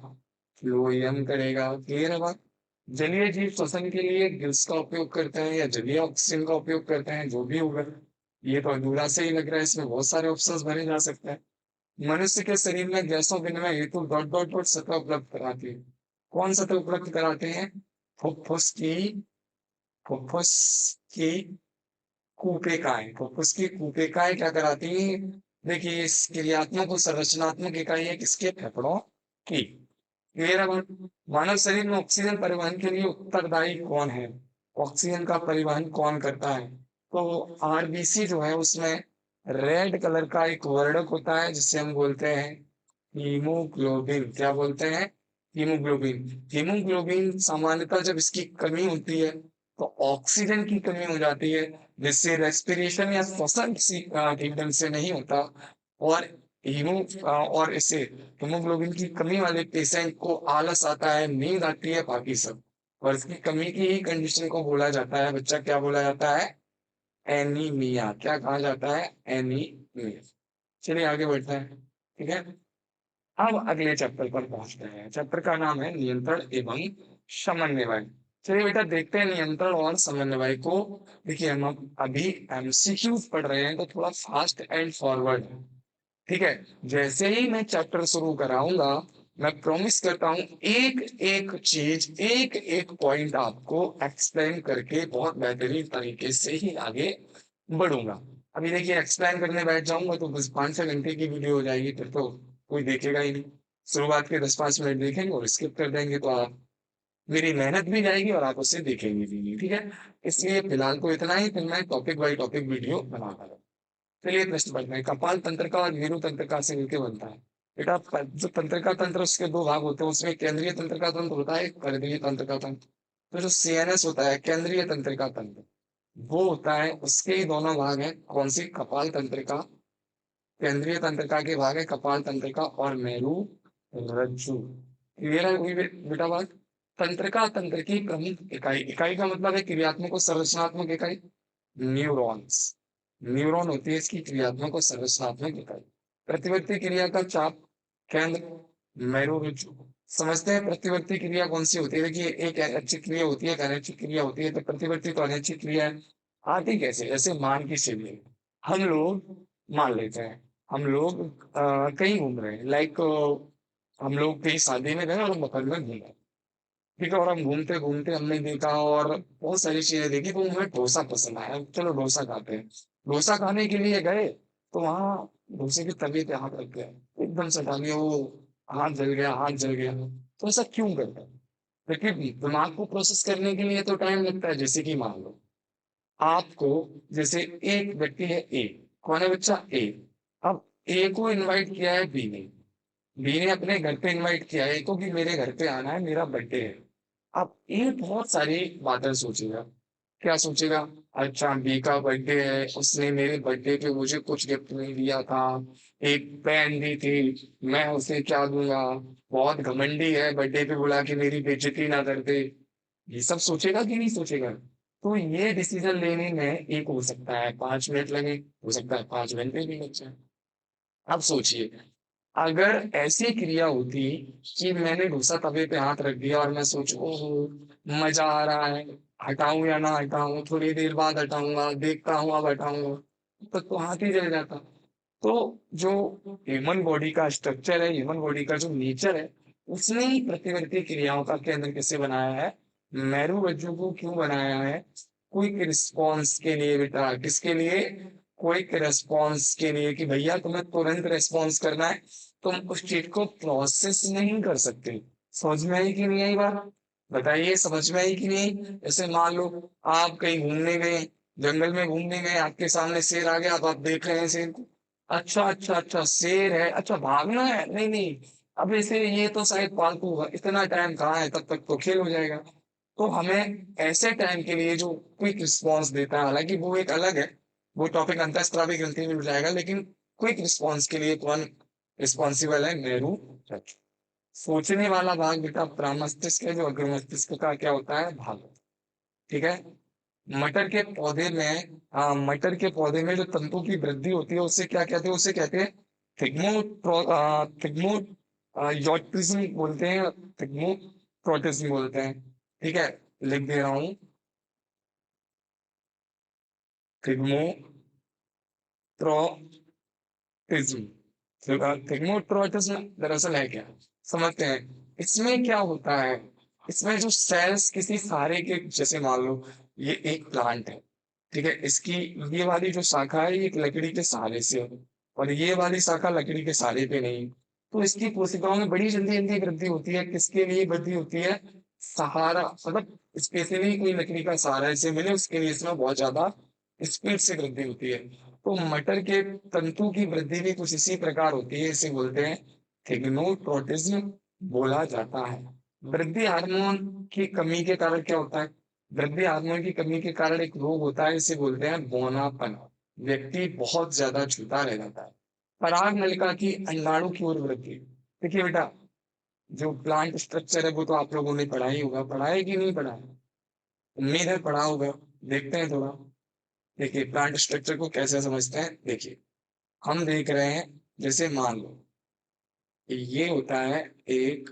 फ्लोएम करेगा। क्लियर है बात? जलीय जीव श्वसन के लिए गिल्स का उपयोग करते हैं या जलीय ऑक्सीजन का उपयोग करते हैं, जो भी होगा। ये तो अधूरा से ही लग रहा है, इसमें बहुत सारे ऑप्शंस भरे जा सकते हैं। मनुष्य के शरीर में गैसों विनिमय हेतु डॉट डॉट डॉट सतह उपलब्ध कराती है। कौन सतह उपलब्ध कराते हैं? फुफ्फुस की, फुफ्फुस की कूपेकाएं। फुफ्फुस की कूपेकाएं क्या कराती है? देखिए इस क्रियात्मक और संरचनात्मक इकाई है किसके? फेफड़ों की। क्लियर है बात? मानव शरीर में ऑक्सीजन परिवहन के लिए उत्तरदायी कौन है? ऑक्सीजन का परिवहन कौन करता है? तो आरबीसी जो है उसमें रेड कलर का एक वर्णक होता है जिसे हम बोलते हैं हीमोग्लोबिन। क्या बोलते हैं? हीमोग्लोबिन। हीमोग्लोबिन सामान्यतः जब इसकी कमी होती है तो ऑक्सीजन की कमी हो जाती है, जिससे रेस्पिरेशन या श्वसन ठीक ढंग से नहीं होता। और और इससे हीमोग्लोबिन की कमी वाले पेशेंट को आलस आता है, नींद आती है, बाकी सब। और इसकी कमी की ही कंडीशन को बोला जाता है बच्चा, क्या बोला जाता है? एनीमिया। क्या कहा जाता है? एनीमिया। चलिए आगे बढ़ते हैं। ठीक है। अब अगले चैप्टर पर पहुंचते हैं। चैप्टर का नाम है नियंत्रण एवं समन्वय। चलिए बेटा देखते हैं नियंत्रण और समन्वय को। देखिए हम अभी एमसीक्यूज पढ़ रहे हैं तो थोड़ा फास्ट एंड फॉरवर्ड। ठीक है। जैसे ही मैं चैप्टर शुरू कराऊंगा मैं प्रॉमिस करता हूं एक एक चीज, एक एक पॉइंट आपको एक्सप्लेन करके बहुत बेहतरीन तरीके से ही आगे बढ़ूंगा। अभी देखिए एक्सप्लेन करने बैठ जाऊंगा तो बस 5-6 घंटे की वीडियो हो जाएगी, फिर तो कोई देखेगा ही नहीं। शुरुआत के 10-5 मिनट देखेंगे और स्किप कर देंगे तो आप, मेरी मेहनत भी जाएगी और आप उसे देखेंगे भी नहीं। ठीक है। इसलिए फिलहाल तो इतना ही, फिर मैं टॉपिक बाई टॉपिक वीडियो बनाऊंगा। चलिए प्रश्न पढ़ते हैं। कपाल तंत्रिका और मेरु तंत्रिका से मिलकर बनता है। बेटा जो तंत्रिका तंत्र उसके दो भाग होते हैं, उसमें केंद्रीय तंत्रिका तंत्र होता है, परिधीय तंत्रिका तंत्र। तो जो सीएनएस होता है केंद्रीय तंत्रिका तंत्र, वो होता है, उसके ही दोनों भाग हैं। कौन सी? कपाल तंत्रिका। केंद्रीय तंत्रिका के भाग है कपाल तंत्रिका और मेरु रज्जु। क्लियर है हुई बेटा बात? तंत्रिका तंत्र की प्रमुख इकाई, इकाई का मतलब है क्रियात्मक और संरचनात्मक इकाई, न्यूरॉन्स। न्यूरॉन होती है इसकी क्रियात्मक और संरचनात्मक इकाई। प्रतिवर्ती क्रिया का चाप केंद्र मेरुरज्जु। समझते हैं प्रतिवर्ती क्रिया कौन सी होती है? देखिए एक ऐच्छिक क्रिया होती है, एक अनैच्छिक क्रिया होती है। तो प्रतिवर्ती तो अनैच्छिक क्रिया है। आती कैसे? जैसे मान की शिवलिंग, हम लोग मान लेते हैं हम लोग कहीं घूम रहे हैं, लाइक हम लोग कहीं शादी में गए और मकान में घूमे। ठीक है। और हम घूमते घूमते हमने देखा और बहुत सारी चीजें देखी, तो हमें डोसा पसंद आया, चलो डोसा खाते हैं। डोसा खाने के लिए गए तो वहां डोसे की तवे पे हाथ रख गया, एकदम से डालिए वो हाथ जल गया, हाथ जल गया। तो ऐसा क्यों करते हैं? क्योंकि दिमाग को प्रोसेस करने के लिए तो टाइम लगता है। जैसे कि मान लो आपको, जैसे एक व्यक्ति है ए, कौन है बच्चा? ए। अब ए को इनवाइट किया है बी ने, बी ने अपने घर पे इनवाइट किया है तो कि मेरे घर पे आना है, मेरा बर्थडे है। अब ये बहुत सारी बातें सोचेगा। क्या सोचेगा? अच्छा, बी का बर्थडे है, उसने मेरे बर्थडे पे मुझे कुछ गिफ्ट नहीं दिया था, एक पेन दी थी, मैं उसे क्या दूंगा, बहुत घमंडी है, बर्थडे पे बुला के मेरी बेइज्जती ना कर दे। ये सब सोचेगा कि नहीं सोचेगा? तो ये डिसीजन लेने में एक हो सकता है 5 मिनट लगे, हो सकता है 5 घंटे भी लग जाए। अब सोचिए, अगर ऐसी क्रिया होती कि मैंने डोसा तवे पे हाथ रख दिया और मैं सोचूं, ओहो मजा आ रहा है, हटाऊं या ना हटाऊं, थोड़ी देर बाद हटाऊंगा, देखता हूँ अब हटाऊंगा, तब तो हाथ ही जल जाता। तो जो ह्यूमन बॉडी का स्ट्रक्चर है, ह्यूमन बॉडी का जो नेचर है, उसने ही प्रतिवर्ती क्रियाओं का केंद्र किसे बनाया है? मेरुरज्जु को क्यों बनाया है? क्विक रिस्पॉन्स के लिए बेटा, किसके लिए? क्विक रिस्पॉन्स के लिए, कि भैया तुम्हें तुरंत रिस्पॉन्स करना है, तुम उस चीज को प्रोसेस नहीं कर सकते। समझ में आई कि नहीं आई बात? बताइए, समझ में आई कि नहीं? जैसे मान लो आप कहीं घूमने गए, जंगल में घूमने गए, आपके सामने शेर आ गया, तो आप देख रहे हैं शेर को, अच्छा अच्छा अच्छा शेर है, अच्छा भागना है, नहीं नहीं, अब ऐसे ये तो शायद पालतू होगा, इतना टाइम कहाँ है, तब तक तो खेल हो जाएगा। तो हमें ऐसे टाइम के लिए जो क्विक रिस्पॉन्स देता है, हालांकि वो एक अलग है, वो टॉपिक अंतःस्त्रावी ग्रंथि में मिल जाएगा, लेकिन क्विक रिस्पॉन्स के लिए कौन रिस्पॉन्सिबल है? नेहरू रज्जु। सोचने वाला भाग बेटा प्रमस्तिष्क है, जो अग्र मस्तिष्क का क्या होता है? भाग होता है। ठीक है। मटर के पौधे में मटर के पौधे में जो तंतु की वृद्धि होती है, उससे क्या कहते हैं? उसे कहते हैं थिग्मो थिग्मो योटिज्म बोलते हैं, थिग्मो प्रोटिज्म बोलते हैं। ठीक है, लिख दे रहा हूं, थिग्मो प्रोटिज्म। थिग्मो प्रोटिज्म दरअसल है क्या, समझते हैं। इसमें क्या होता है? इसमें जो सेल्स किसी सहारे के, जैसे मान लो ये एक प्लांट है, ठीक है, इसकी ये वाली जो शाखा है, ये एक लकड़ी के सहारे से है, और ये वाली शाखा लकड़ी के सहारे पे नहीं। तो इसकी कोशिकाओं में बड़ी जल्दी जल्दी वृद्धि होती है, किसके लिए वृद्धि होती है? सहारा, मतलब स्पेशली कोई लकड़ी का सहारा इसे मिले, उसके लिए इसमें बहुत ज्यादा स्पीड से वृद्धि होती है। तो मटर के तंतु की वृद्धि भी कुछ इसी प्रकार होती है, इसे बोलते हैं थिग्नोटोटिज्म बोला जाता है। वृद्धि हार्मोन की कमी के कारण क्या होता है? वृद्धि हार्मोन की कमी के कारण एक रोग होता है, इसे बोलते हैं बौनापन। व्यक्ति बहुत ज्यादा झूठा रह जाता है। पराग नलिका की अंडाणु की ओर वृद्धि। देखिए बेटा, जो प्लांट स्ट्रक्चर है वो तो आप लोगों ने पढ़ा ही होगा, पढ़ा है कि नहीं पढ़ा है? उम्मीद है पढ़ा होगा। देखते हैं थोड़ा। देखिए प्लांट स्ट्रक्चर को कैसे समझते हैं, देखिए हम देख रहे हैं, जैसे मान लो कि ये होता है एक,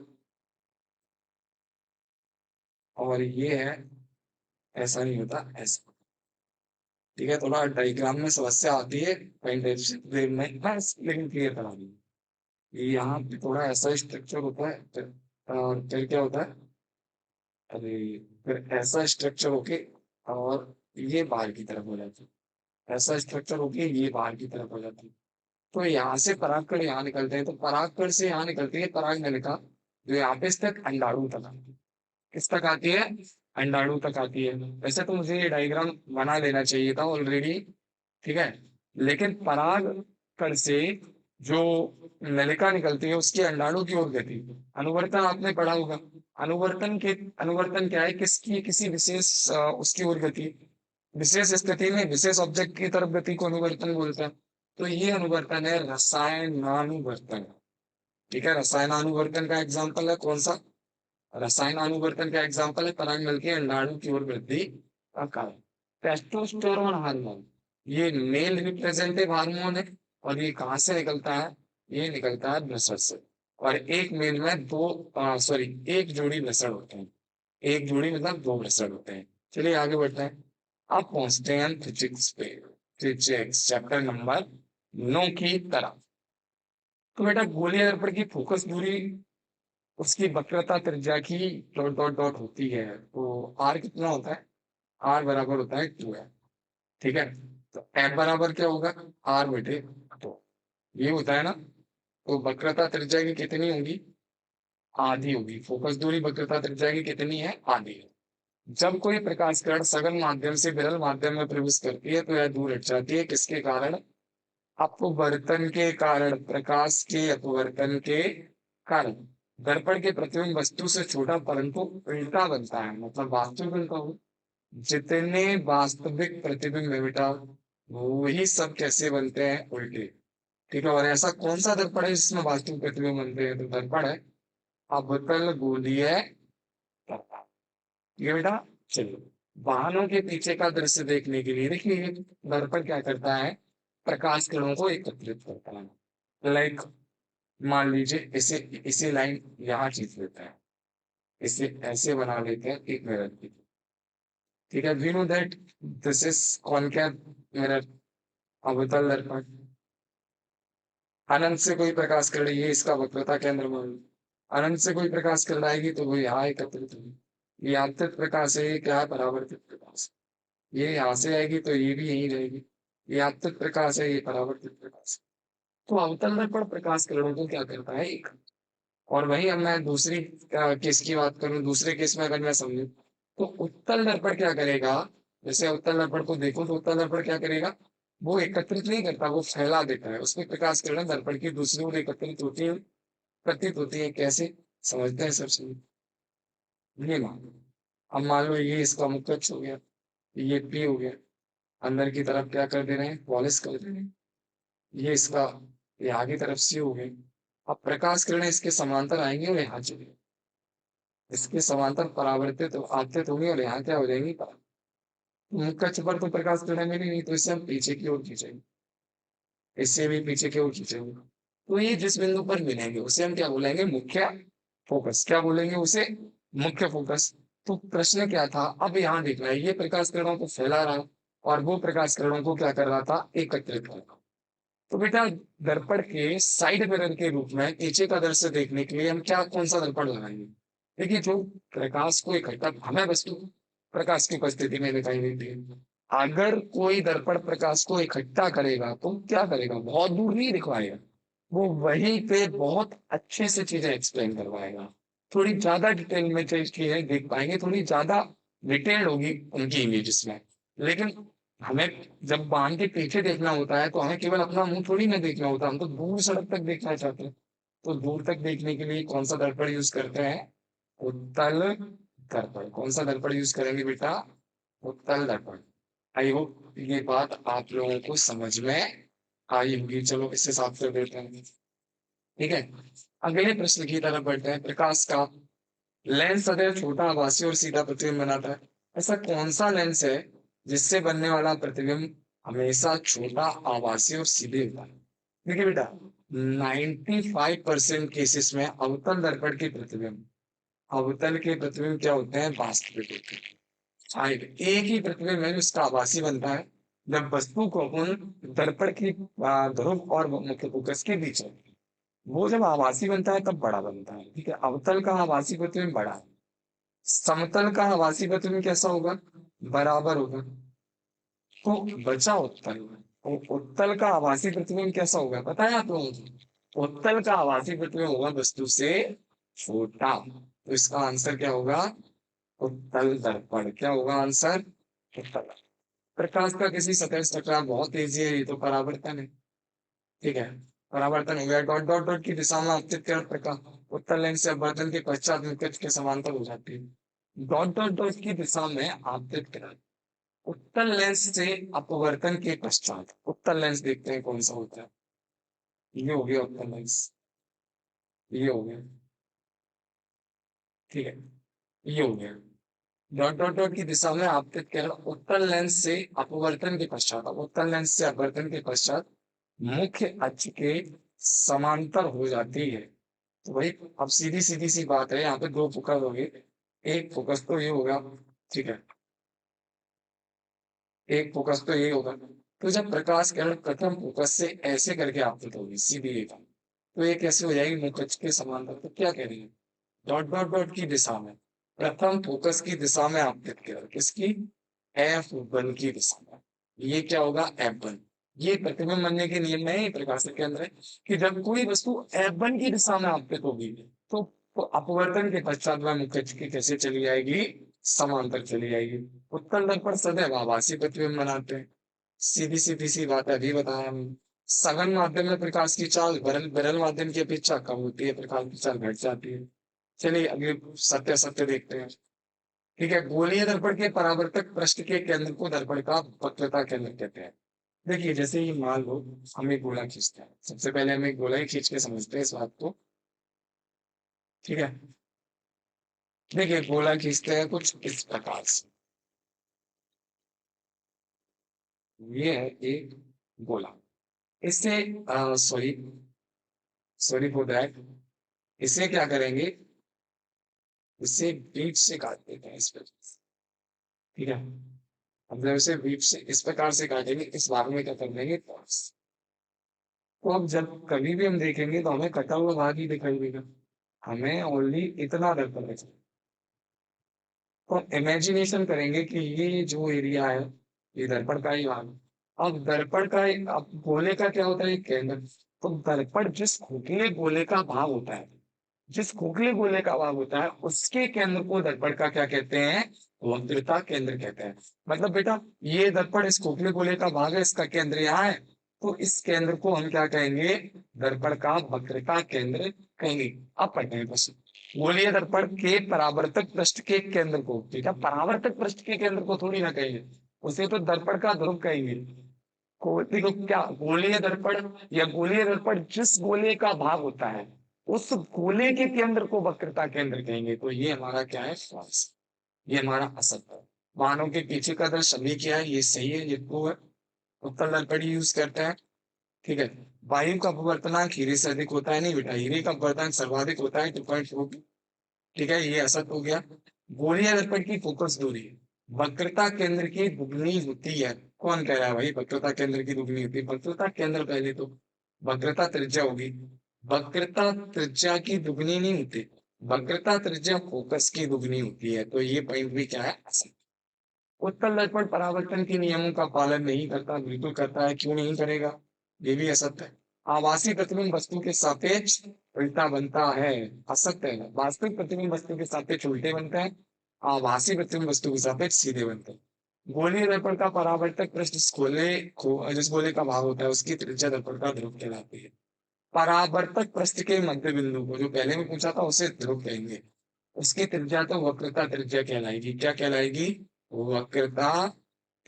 और ये है, ऐसा नहीं होता, ऐसा। ठीक है, थोड़ा डायग्राम में समस्या आती है कहीं टाइप से, लेकिन क्लियर करा दी। ये यहाँ पे थोड़ा ऐसा स्ट्रक्चर होता है, फिर क्या होता है, अरे, फिर ऐसा स्ट्रक्चर होके, और ये बाहर की तरफ हो जाती है, ऐसा स्ट्रक्चर होके ये बाहर की तरफ हो जाती है। तो यहाँ से परागकण यहाँ निकलते हैं, तो परागकण से यहाँ निकलती है पराग नलिका, जो यहाँ पे स्थित अंडाणु तक आती है। किस तक आती है? अंडाणु तक आती है। वैसे तो मुझे ये डायग्राम बना लेना चाहिए था ऑलरेडी, ठीक है, लेकिन पराग कण से जो नलिका निकलती है, उसकी अंडाणु की ओर गति, अनुवर्तन आपने पढ़ा होगा। अनुवर्तन के, अनुवर्तन क्या है? किसकी, किसी विशेष उसकी ओर गति, विशेष स्थिति में विशेष ऑब्जेक्ट की तरफ गति को अनुवर्तन बोलते हैं। तो ये अनुवर्तन है रसायनानुवर्तन। ठीक है, रसायनानुवर्तन का एग्जाम्पल है कौन सा? रसायनानुवर्तन का एग्जाम्पल है पराग नल के अंडाणु की ओर वृद्धि का कारण। टेस्टोस्टेरोन हार्मोन, ये मेल रिप्रेजेंटेटिव हार्मोन है, और ये कहाँ से निकलता है? ये निकलता है वृषण से। और एक मेल में दो, सॉरी, एक जोड़ी वृषण होते हैं, एक जोड़ी मतलब दो वृषण होते हैं। चलिए आगे बढ़ते हैं। अब पहुंचते हैं फिजिक्स पे, फिजिक्स चैप्टर नंबर 9 की तरफ। तो बेटा गोलीय दर्पण की फोकस दूरी, उसकी वक्रता त्रिज्या की डॉट डॉट डॉट होती है, तो आर कितना होता है? आर बराबर होता है 2 है। ठीक है, तो एफ बराबर क्या होगा? आर बटे 2, ये होता है ना। तो वक्रता त्रिज्या की कितनी होगी? आधी होगी। फोकस दूरी वक्रता त्रिज्या की कितनी है? आधी है। जब कोई प्रकाश किरण सघन माध्यम से विरल माध्यम में प्रवेश करती है, तो यह दूर हट जाती है, किसके कारण? अपवर्तन के कारण, प्रकाश के अपवर्तन के कारण। दर्पण के प्रतिबिंब वस्तु से छोटा परंतु उल्टा बनता है, मतलब वास्तविक उल्टा हो। जितने वास्तविक प्रतिबिंब है बेटा, वही सब कैसे बनते हैं? उल्टे। ठीक है, और ऐसा कौन सा दर्पण है जिसमें वास्तविक प्रतिबिंब बनते हैं? तो दर्पण है अवतल गोलीय दर्पण। ठीक है बेटा। चलिए, वाहनों के पीछे का दृश्य देखने के लिए देखिए, ये दर्पण क्या करता है? प्रकाश किरणों को एकत्रित करता है। लाइक मान लीजिए इसे इसे लाइन यहाँ खींच लेते हैं, इसे ऐसे बना लेते हैं एक मिरर की। ठीक है, we know that this is concave mirror, अवतल दर्पण। अनंत से कोई प्रकाश किरण, ये इसका वक्रता केंद्र मान लो। अनंत से कोई प्रकाश किरण आएगी तो वो यहाँ एकत्रित होगी। ये आपतित प्रकाश है, ये क्या है? परावर्तित प्रकाश। ये यहाँ से आएगी तो ये भी यहीं रहेगी। ये आपतित प्रकाश है, ये परावर्तित प्रकाश है। तो अवतल दर्पण प्रकाश किरणों को क्या करता है? एक। और वही अब मैं दूसरी केस की बात करूं, दूसरे केस में अगर मैं समझू तो उत्तल दर्पण क्या करेगा? जैसे उत्तल दर्पण को देखो तो उत्तल दर्पण क्या करेगा? वो एकत्रित नहीं करता, वो फैला देता है। उसमें प्रकाश किरण दर्पण की दूसरी ओर एकत्रित होती है, प्रतीत होती है। कैसे समझते हैं सबसे? ये मान लो, अब मान लो ये इसका मुख्य अक्ष हो गया, ये पी हो गया। अंदर की तरफ क्या कर दे रहे हैं? पॉलिश कर दे रहे हैं। ये इसका, ये आगे तरफ सी हो गई। अब प्रकाश किरणें इसके समांतर आएंगे और यहाँ चलेंगे, इसके समांतर परावर्तित आपतित होंगी और यहाँ क्या हो जाएंगी? मुख्य अक्ष पर तो प्रकाश किरणें मिली नहीं, तो इससे हम पीछे की ओर खींचेंगे, इससे भी पीछे की ओर खींचेंगे। तो ये जिस बिंदु पर मिलेंगे उसे हम क्या बोलेंगे? मुख्य फोकस। क्या बोलेंगे उसे? मुख्य फोकस। तो प्रश्न क्या था? अब यहाँ देखना है, ये प्रकाश किरणों को फैला रहा और वो प्रकाश किरणों को क्या कर रहा था? एकत्रित कर रहा। तो बेटा, दर्पण के साइड मिरर के रूप में पीछे का दृश्य देखने के लिए हम क्या, कौन सा दर्पण लगाएंगे? देखिए, जो प्रकाश को इकट्ठा, हमें वस्तु प्रकाश की उपस्थिति में दिखाई देती है। अगर कोई दर्पण प्रकाश को इकट्ठा करेगा तो क्या करेगा? बहुत दूर नहीं दिखवाएगा, वो वहीं पे बहुत अच्छे से चीजें एक्सप्लेन करवाएगा। थोड़ी ज्यादा डिटेल में चीजें देख पाएंगे, थोड़ी ज्यादा डिटेल्ड होगी उनकी इमेज इसमें। लेकिन हमें जब बांध के पीछे देखना होता है तो हमें केवल अपना मुंह थोड़ी ना देखना होता, हम तो दूर सड़क तक देखना चाहते हैं। तो दूर तक देखने के लिए कौन सा दर्पण यूज करते हैं? उत्तल दर्पण। कौन सा दर्पण यूज करेंगे बेटा? उत्तल दर्पण। आई होप ये बात आप लोगों को समझ में आई होगी। चलो इसे साफ कर देते हैं। ठीक है, अगले प्रश्न की तरफ बढ़ते हैं। प्रकाश का लेंस सदैव छोटा, आभासी और सीधा प्रतिबिंब बनाता है। ऐसा कौन सा लेंस है जिससे बनने वाला प्रतिबिंब हमेशा छोटा, आभासी और सीधे होता है? देखिए बेटा, 95% केसेस में अवतल दर्पण के प्रतिबिंब, अवतल के प्रतिबिंब क्या होते हैं? वास्तविक होते हैं। शायद एक ही प्रतिबिंब है जो इसका आभासी बनता है, जब वस्तु को अपन दर्पण की ध्रुव और मुख्य फोकस के बीच है। वो जब आभासी बनता है तब बड़ा बनता है। ठीक है, अवतल का आभासी प्रतिबिंब बड़ा है, समतल का आभासी प्रतिबिंब कैसा होगा? बराबर होगा। तो बचा उत्तल। तो उत्तल का आभासी प्रतिबिंब कैसा होगा पता है आप लोगों को? उत्तल का आभासी प्रतिबिंब होगा वस्तु से छोटा। तो इसका आंसर क्या होगा? उत्तल दर्पण। क्या होगा आंसर? उत्तल। प्रकाश का किसी सतह से टकराव बहुत तेजी है, ये तो परावर्तन है। ठीक है, परावर्तन हो गया। डॉट डॉट डॉट की दिशा में आपतित किरण प्रकाश उत्तल लेंस से अपवर्तन के पश्चात मुख्य अक्ष के समांतर हो जाती है। डॉट डॉट डॉट की दिशा में आपतित किरण उत्तल लेंस से अपवर्तन के पश्चात, उत्तल लेंस देखते हैं कौन सा होता है। ये हो गया उत्तल लेंस, ये हो गया। ठीक है, ये हो गया। डॉट डॉट डॉट की दिशा में आपतित किरण उत्तल लेंस से अपवर्तन के पश्चात, उत्तल लेंस से अपवर्तन के पश्चात मुख्य अक्ष के समांतर हो जाती है। तो भाई, अब सीधी सीधी सी बात है, यहाँ पे दो फोकस हो गए। एक फोकस तो ये होगा, ठीक है, एक फोकस तो ये होगा। तो जब प्रकाश किरण प्रथम फोकस से ऐसे करके आपतित होगी सीधी रेखा, तो ये कैसे हो जाएगी? मुख्य अक्ष के समांतर। तो क्या कह रही है? डॉट डॉट डॉट की दिशा में, प्रथम फोकस की दिशा में आपतित किरण, किसकी? F1 की दिशा में। ये क्या होगा? F1। ये प्रतिबिंब बनने के नियम में प्रकाश के अंदर है कि जब कोई वस्तु F1 की दिशा में आपतित होगी तो अपवर्तन के पश्चात वह मुख्य अक्ष की कैसे चली जाएगी? समांतर चली जाएगी। उत्तल दर्पण सदैव आभासी प्रतिबिंब बनाते हैं। सीधी सीधी सी बात है, अभी बताया हमने। सघन माध्यम में प्रकाश की चाल विरल विरल माध्यम की अपेक्षा कम होती है, प्रकाश की चाल घट जाती है। चलिए अगले सत्य सत्य देखते हैं। ठीक है, गोलीय दर्पण के परावर्तक पृष्ठ के केंद्र को दर्पण का वक्रता केंद्र कहते हैं। देखिए जैसे ही मान लो हम एक गोला खींचते हैं, सबसे पहले हम एक गोला ही खींच के समझते हैं इस बात को। ठीक है, देखिए गोला खींचते हैं कुछ इस प्रकार से, ये है एक गोला। इससे सॉरी सॉरी फॉर दैट, इसे क्या करेंगे, इसे बीच से काट देते हैं इस प्रकार से। ठीक है, अब जब इसे बीच से इस प्रकार से काटेंगे, इस भाग में क्या कर देंगे क्रॉस। तो अब जब कभी भी हम देखेंगे तो हमें कटा हुआ भाग ही दिखाई देगा, हमें ओनली इतना दर्पण है। तो इमेजिनेशन करेंगे कि ये जो एरिया है ये दर्पण का ही भाग है। अब दर्पण का अब गोले का क्या होता है केंद्र, तो दर्पण जिस खोखले गोले का भाग होता है, जिस खोखले गोले का भाग होता है उसके केंद्र को दर्पण का क्या कहते हैं, वक्रता केंद्र कहते हैं। मतलब बेटा ये दर्पण इस खोखले गोले का भाग है, इसका केंद्र यहाँ है, तो इस केंद्र को हम क्या कहेंगे, दर्पण का वक्रता केंद्र कहेंगे। अब पढ़ते हैं प्रश्न, गोलीय दर्पण के परावर्तक पृष्ठ के केंद्र को, ठीक है, परावर्तक पृष्ठ के केंद्र को थोड़ी ना कहेंगे, उसे तो दर्पण का ध्रुव कहेंगे। देखो क्या गोलीय दर्पण या गोलीय दर्पण जिस गोले का भाग होता है उस गोले के केंद्र को वक्रता केंद्र कहेंगे। तो ये हमारा क्या है फॉल्स, ये हमारा असत्य है। मानव के पीछे का दृश्य अभी क्या है, ये सही है, ये ट्रू है। उत्तल दर्पण यूज करते हैं। ठीक है, वायु का अपवर्तनांक हीरे से अधिक होता है, नहीं बेटा हीरे का अपवर्तनांक सर्वाधिक होता है 2.4। ठीक है, ये असत हो गया। गोलीय दर्पण की फोकस दूरी वक्रता केंद्र की दुगनी होती है। कौन कह रहा है भाई वक्रता केंद्र की दुगनी होती है, वक्रता केंद्र पहले तो वक्रता त्रिज्या होगी, वक्रता त्रिज्या की दुगनी नहीं होती, वक्रता त्रिज्या फोकस की दुगनी होती है। तो ये पॉइंट भी क्या है असत। उत्तल दर्पण परावर्तन के नियमों का पालन नहीं करता, बिल्कुल करता है, क्यों नहीं करेगा, ये भी असत्य है। आभासी प्रतिबिंब वस्तु के सापेक्ष उल्टा बनता है, असत्य है। वास्तविक प्रतिबिंब वस्तु के सापेक्ष उल्टे बनते हैं, आभासी प्रतिबिंब वस्तु के सापेक्ष सीधे बनते हैं। गोलीय दर्पण का परावर्तक पृष्ठ जिस गोले का भाग होता है उसकी त्रिज्या दर्पण का ध्रुव कहलाती है। परावर्तक पृष्ठ के मध्य बिंदु को, जो पहले में पूछा था, उसे ध्रुव कहेंगे। उसकी त्रिज्या तो वक्रता त्रिज्या कहलाएगी, क्या कहलाएगी, वक्रता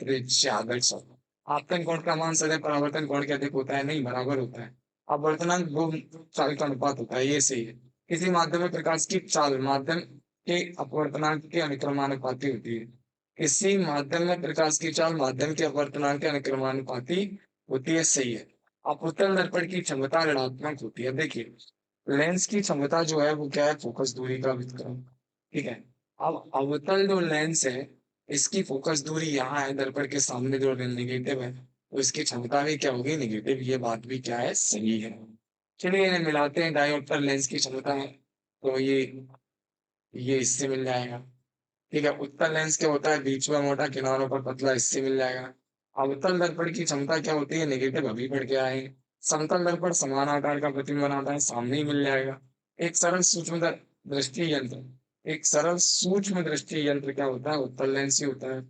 त्रिज्या। आपतन कोण का मान सदैव परावर्तन कोण के अधिक होता है, नहीं बराबर होता है। अपवर्तनांक दो चाल का अनुपात होता है, ये सही है। किसी माध्यम में प्रकाश की चाल माध्यम के अपवर्तनांक के अनुक्रमानुपाती होती है। किसी माध्यम में प्रकाश की चाल माध्यम के अपवर्तनांक के अनुक्रमानुपाती होती है, सही है। अपवर्तन दर्पण की क्षमता ऋणात्मक होती है। देखिए लेंस की क्षमता जो है वो क्या है, फोकस दूरी का वितरण। ठीक है, अब अवतल जो लेंस है इसकी फोकस दूरी यहाँ है, दर्पण के सामने जो निगेटिव है, तो इसकी क्षमता भी क्या होगी, निगेटिव। ये बात भी क्या है, सही है। चलिए इन्हें मिलाते हैं, डायोप्टर लेंस की क्षमता है, तो ये इससे मिल जाएगा। ठीक है, उत्तल लेंस क्या होता है, बीच में मोटा किनारों पर पतला, इससे मिल जाएगा। अवतल दर्पण की क्षमता क्या होती है, नेगेटिव, अभी पढ़ के आए हैं। समतल दर्पण समान आकार का प्रतिबिंब बनाता है, सामने ही मिल जाएगा। एक सरल सूक्ष्म दृष्टि यंत्र, एक सरल सूक्ष्म दृष्टि यंत्र क्या होता है, उत्तल लेंस ही होता है।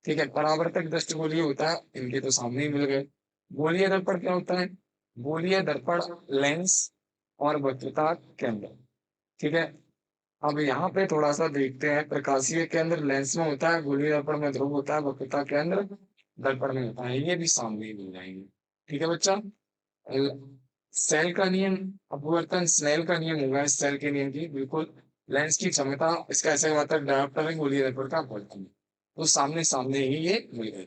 ठीक है, परावर्तक दृष्टिगोलीय होता है, इनके तो सामने ही मिल गए। गोलीय दर्पण क्या होता है, गोलीय दर्पण लेंस और वक्रता केंद्र। ठीक है, अब यहाँ पे थोड़ा सा देखते हैं, प्रकाशीय केंद्र लेंस में होता है, गोलीय दर्पण में ध्रुव होता है, वक्रता केंद्र दर्पण में होता है, ये भी सामने ही मिल जाएंगे। ठीक है बच्चा, सेल का नियम, अपवर्तन स्नेल का नियम होगा इस सेल के नियम की, बिल्कुल। लेंस की क्षमता, इसका ऐसा मतलब डायोप्टर है, गोलीय दर्पण का अपवर्तन, तो सामने सामने ही ये मिल गए।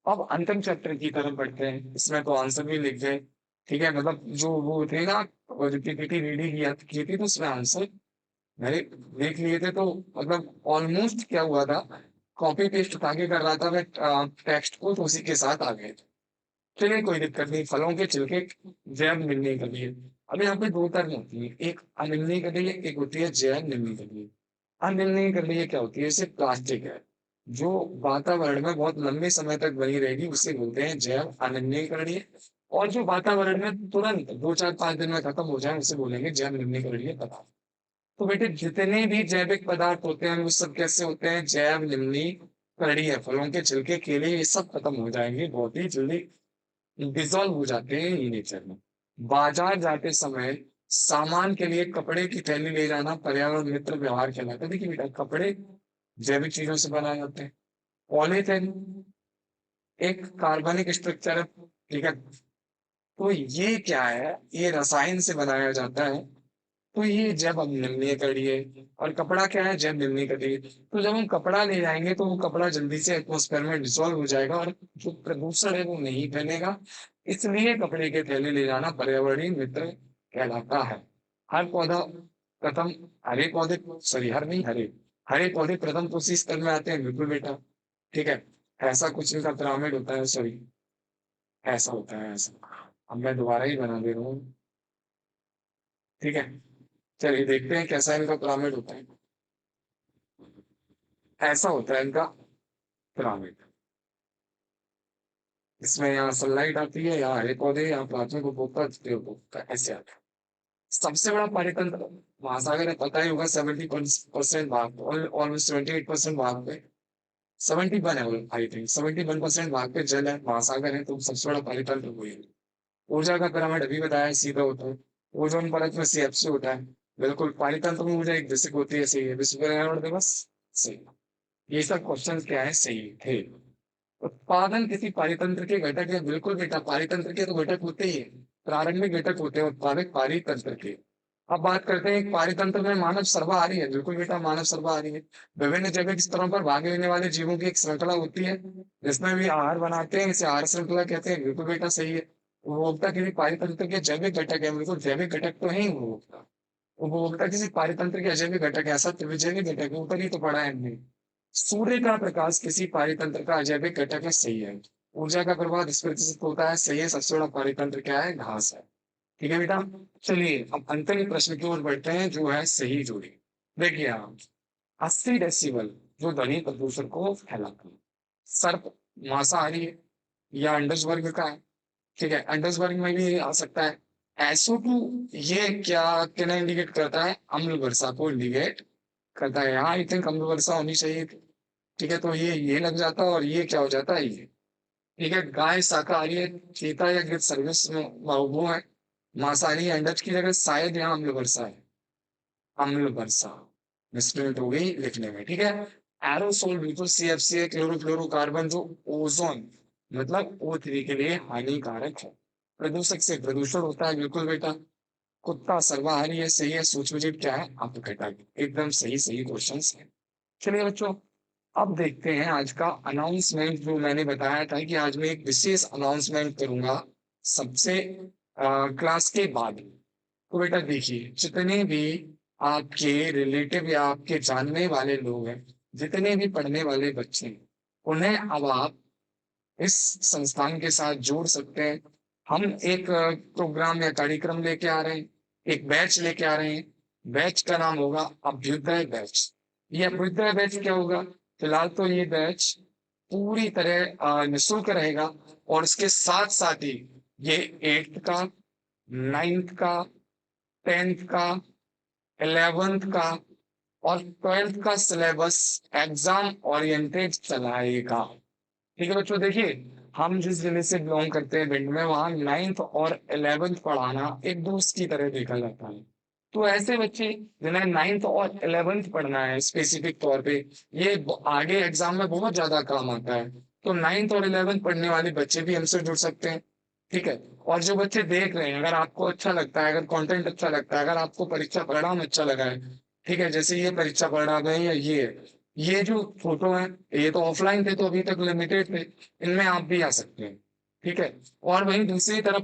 अब अंतिम चैप्टर की तरफ बढ़ते हैं, इसमें तो आंसर भी लिख गए। ठीक है, मतलब जो वो थे ना, वो जो पीपीटी रेडी किया की थी, तो उसमें आंसर मैंने देख लिए थे। तो मतलब ऑलमोस्ट क्या हुआ था, कॉपी पेस्ट उठा के कर रहा था मैं टेक्स्ट को, तो उसी के साथ आ गए थे। चलिए कोई दिक्कत नहीं, फलों के छिलके जैव निम्नीय करिए। अब यहाँ पे दो तरह होती है, एक अनिम्नीय करिए, एक होती है जैव निम्नीय करिए। अनिम्नीय करिए क्या होती है, जैसे प्लास्टिक है जो वातावरण में बहुत लंबे समय तक बनी रहेगी, उसे बोलते हैं जैव अनिम्नीय करिए। और जो वातावरण में तुरंत 2 4 5 दिन में खत्म हो जाए उसे बोलेंगे जैव निम्नीय करिए पदार्थ। तो बेटे जितने भी जैविक पदार्थ होते हैं वो सब कैसे होते हैं, जैव निम्नीकरणीय। फलों के छिलके केले ये सब खत्म हो जाएंगे बहुत ही जल्दी, डिजोल्व हो जाते हैं ये नेचर में। बाजार जाते समय सामान के लिए कपड़े की थैली ले जाना पर्यावरण मित्र व्यवहार कहलाता है। देखिए बेटा कपड़े जैविक चीजों से बनाए जाते हैं। पॉलीथिन एक कार्बनिक स्ट्रक्चर है, ठीक है। तो ये क्या है, ये रसायन से बनाया जाता है। तो ये जैव अवनिर्णय करिए, और कपड़ा क्या है, जैव निर्णय करिए। तो जब हम कपड़ा ले जाएंगे तो वो कपड़ा जल्दी से एटमोस्फेयर में डिसॉल्व हो जाएगा और जो प्रदूषण है वो नहीं फैलेगा। इसलिए कपड़े के थैले ले जाना पर्यावरणीय मित्र कहलाता है। हर पौधा प्रथम हरे पौधे, सॉरी हर नहीं हरे, हरे पौधे प्रथम कोशी स्तर में आते हैं, बिल्कुल बेटा, ठीक है। ऐसा कुछ इनका पिरामिड होता है, सॉरी ऐसा होता है ऐसा। अब मैं दोबारा ही बना दे रहा हूँ, ठीक है। चलिए देखते हैं कैसा इनका पिरामिड होता है। ऐसा होता है इनका पिरामिड। इसमें यहाँ सनलाइट आती है, यहाँ हरे पौधे, यहाँ प्राथमिक उपभोक्ता, द्वितीय उपभोक्ता, ऐसे आता है। सबसे बड़ा पारितंत्र महासागर है, पता ही होगा। 70% भाग, ऑलमोस्ट 78% भाग पे, 71 है आई थिंक, 71% भाग पे जल है, महासागर है, तो सबसे बड़ा पारितंत्र वही है। ऊर्जा का पिरामिड अभी बताया, सीधा होता है। ओजोन परत में सीएफसी होता है। बिल्कुल, पारितंत्र में ऊर्जा एक बेसिक होती है, सही है। विश्व पर्यावरण दिवस, सही। ये सब क्वेश्चन क्या है, सही थे। उत्पादन किसी पारितंत्र के घटक है, बिल्कुल बेटा, पारितंत्र के तो घटक होते ही है। प्रारंभिक घटक होते हैं उत्पादक पारितंत्र के। अब बात करते हैं एक पारितंत्र में मानव सर्वाहारी है, बिल्कुल बेटा, मानव सर्वाहारी है। विभिन्न जैविक स्तरों पर भाग लेने वाले जीवों की एक श्रृंखला होती है, जिसमें भी आहार बनाते हैं, इसे आहार श्रृंखला कहते हैं, बिल्कुल बेटा, सही है। उपभोक्ता किसी पारितंत्र के जैविक घटक है, बिल्कुल जैविक घटक तो है ही उपभोक्ता। उपभोक्ता किसी पारितंत्र के अजैविक घटक है, सत्य विजैविक घटक है, ऊपर ही तो पढ़ा है हमने। सूर्य का प्रकाश किसी पारितंत्र का अजैविक घटक है, सही है। ऊर्जा का प्रवाह जिस प्रतिशत होता है, सही है। सबसे बड़ा पारितंत्र क्या है, घास है। ठीक है बेटा। चलिए अब अंतिम प्रश्न की ओर बढ़ते हैं, जो है सही जोड़ी। देखिए आप, 80 डेसिबल जो ध्वनि प्रदूषण को फैलाती है, सर्प मांसाहारी है या अंडज वर्ग का है, ठीक है। अंडज वर्ग में भी आ सकता है। SO2 ये क्या कहना इंडिकेट करता है, अम्ल वर्षा को इंडिकेट करता है। यहाँ आई थिंक अम्ल वर्षा होनी चाहिए थी, ठीक है। तो ये लग जाता है, और ये क्या हो जाता है, ये, ठीक है। गाय शाकाहारी है, चीता या गिद्ध सर्विस में वो है। मांसाहारी अंडज की जगह शायद यहाँ अम्ल वर्षा है, अम्ल वर्षा मिसप्रिंट हो गई लिखने में, ठीक है। एरोसोल बिल्कुल CFC है, क्लोरोफ्लोरोकार्बन जो ओजोन मतलब O3 के लिए हानिकारक है। प्रदूषक से प्रदूषण होता है, बिल्कुल बेटा। कुत्ता सर्वाहारी है, सही है। सूक्ष्म जीव क्या है, अपघटक, एकदम सही सही क्वेश्चन है। चलिए बच्चों, अब देखते हैं आज का अनाउंसमेंट। जो मैंने बताया था कि आज मैं एक विशेष अनाउंसमेंट करूंगा सबसे क्लास के बाद। तो बेटा देखिए, जितने भी आपके रिलेटिव या आपके जानने वाले लोग हैं, जितने भी पढ़ने वाले बच्चे हैं, उन्हें अब आप इस संस्थान के साथ जोड़ सकते हैं। हम एक प्रोग्राम या कार्यक्रम लेके आ रहे हैं, एक बैच लेके आ रहे हैं। बैच का नाम होगा अभ्युदय बैच। ये अभ्युदय बैच क्या होगा, फिलहाल तो ये बैच पूरी तरह निःशुल्क रहेगा, और इसके साथ साथ ही ये 8th का, 9th का, 10th का, 11th का और 12th का सिलेबस एग्जाम ओरिएंटेड चलाएगा। ठीक है बच्चों, देखिए, हम जिस जिले से बिलोंग करते हैं भिंड में, वहां 9th और 11th पढ़ाना एक दोस्त की तरह देखा जाता है। तो ऐसे बच्चे जिन्हें 9th और 11th पढ़ना है स्पेसिफिक तौर पे, ये आगे एग्जाम में बहुत ज्यादा काम आता है। तो 9th और 11th पढ़ने वाले बच्चे भी हमसे जुड़ सकते हैं, ठीक है। और जो बच्चे देख रहे हैं, अगर आपको अच्छा लगता है, अगर कंटेंट अच्छा लगता है, अगर आपको परीक्षा परिणाम अच्छा लगा है, ठीक है, जैसे ये परीक्षा परिणाम है या ये जो फोटो है, ये तो ऑफलाइन थे तो अभी तक लिमिटेड थे, इनमें आप भी आ सकते हैं, ठीक है। और वहीं दूसरी तरफ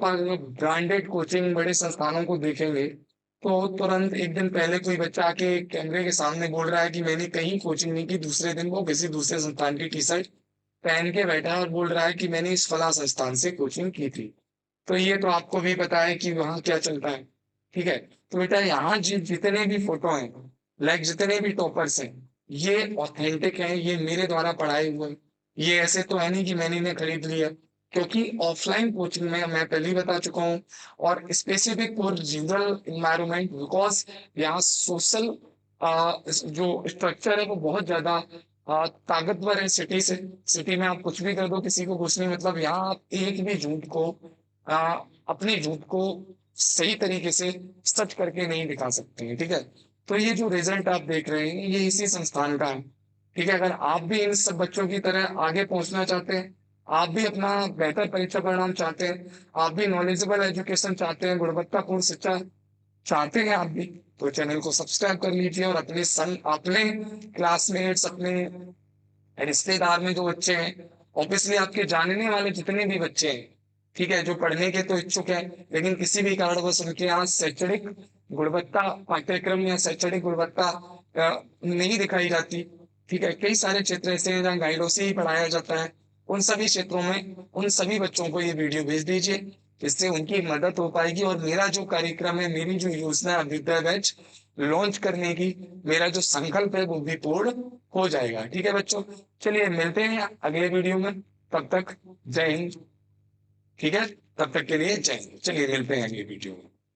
ब्रांडेड कोचिंग बड़े संस्थानों को देखेंगे, तो तुरंत एक दिन पहले कोई बच्चा आके कैमरे के सामने बोल रहा है कि मैंने कहीं कोचिंग नहीं की, दूसरे दिन वो किसी दूसरे संस्थान की टी शर्ट पहन के बैठा है और बोल रहा है कि मैंने इस फला संस्थान से कोचिंग की थी। तो ये तो आपको भी पता है कि वहाँ क्या चलता है, ठीक है। तो बेटा यहाँ जितने भी फोटो हैं, लाइक जितने भी टॉपर्स हैं, ये ऑथेंटिक हैं, ये मेरे द्वारा पढ़ाए हुए हैं। ये ऐसे तो है नहीं कि मैंने इन्हें खरीद लिया, क्योंकि ऑफलाइन कोचिंग में मैं पहले ही बता चुका हूँ, और specific for regional environment, because यहाँ सोशल जो स्ट्रक्चर है वो बहुत ज्यादा ताकतवर है। सिटी से, सिटी में आप कुछ भी कर दो, किसी को कुछ नहीं, मतलब यहाँ आप एक भी झूठ को अपने झूठ को सही तरीके से सच करके नहीं दिखा सकते हैं, ठीक है। तो ये जो रिजल्ट आप देख रहे हैं, ये इसी संस्थान का है, ठीक है, अगर आप भी इन सब बच्चों की तरह आगे पहुंचना चाहते हैं, आप भी अपना बेहतर परीक्षा परिणाम चाहते हैं, आप भी नॉलेजेबल एजुकेशन चाहते हैं, गुणवत्तापूर्ण शिक्षा चाहते हैं आप भी, तो चैनल को सब्सक्राइब कर लीजिए और अपने संग अपने क्लासमेट्स, अपने रिश्तेदार में जो बच्चे हैं, ऑब्वियसली आपके जानने वाले जितने भी बच्चे हैं, ठीक है, जो पढ़ने के तो इच्छुक है लेकिन किसी भी कारणवश उनके यहाँ शैक्षणिक गुणवत्ता पाठ्यक्रम या शैक्षणिक गुणवत्ता नहीं दिखाई जाती, ठीक है, कई सारे क्षेत्र ऐसे हैं जहाँ गाइडों से ही पढ़ाया जाता है, उन सभी क्षेत्रों में उन सभी बच्चों को ये वीडियो भेज दीजिए, जिससे उनकी मदद हो पाएगी और मेरा जो कार्यक्रम है, मेरी जो योजना है अभ्युदय बैच लॉन्च करने की, मेरा जो संकल्प है वो भी पूर्ण हो जाएगा। ठीक है बच्चों, चलिए मिलते हैं अगले वीडियो में, तब तक जय हिंद। ठीक है, तब तक के लिए जय हिंद, चलिए मिलते हैं अगले वीडियो में।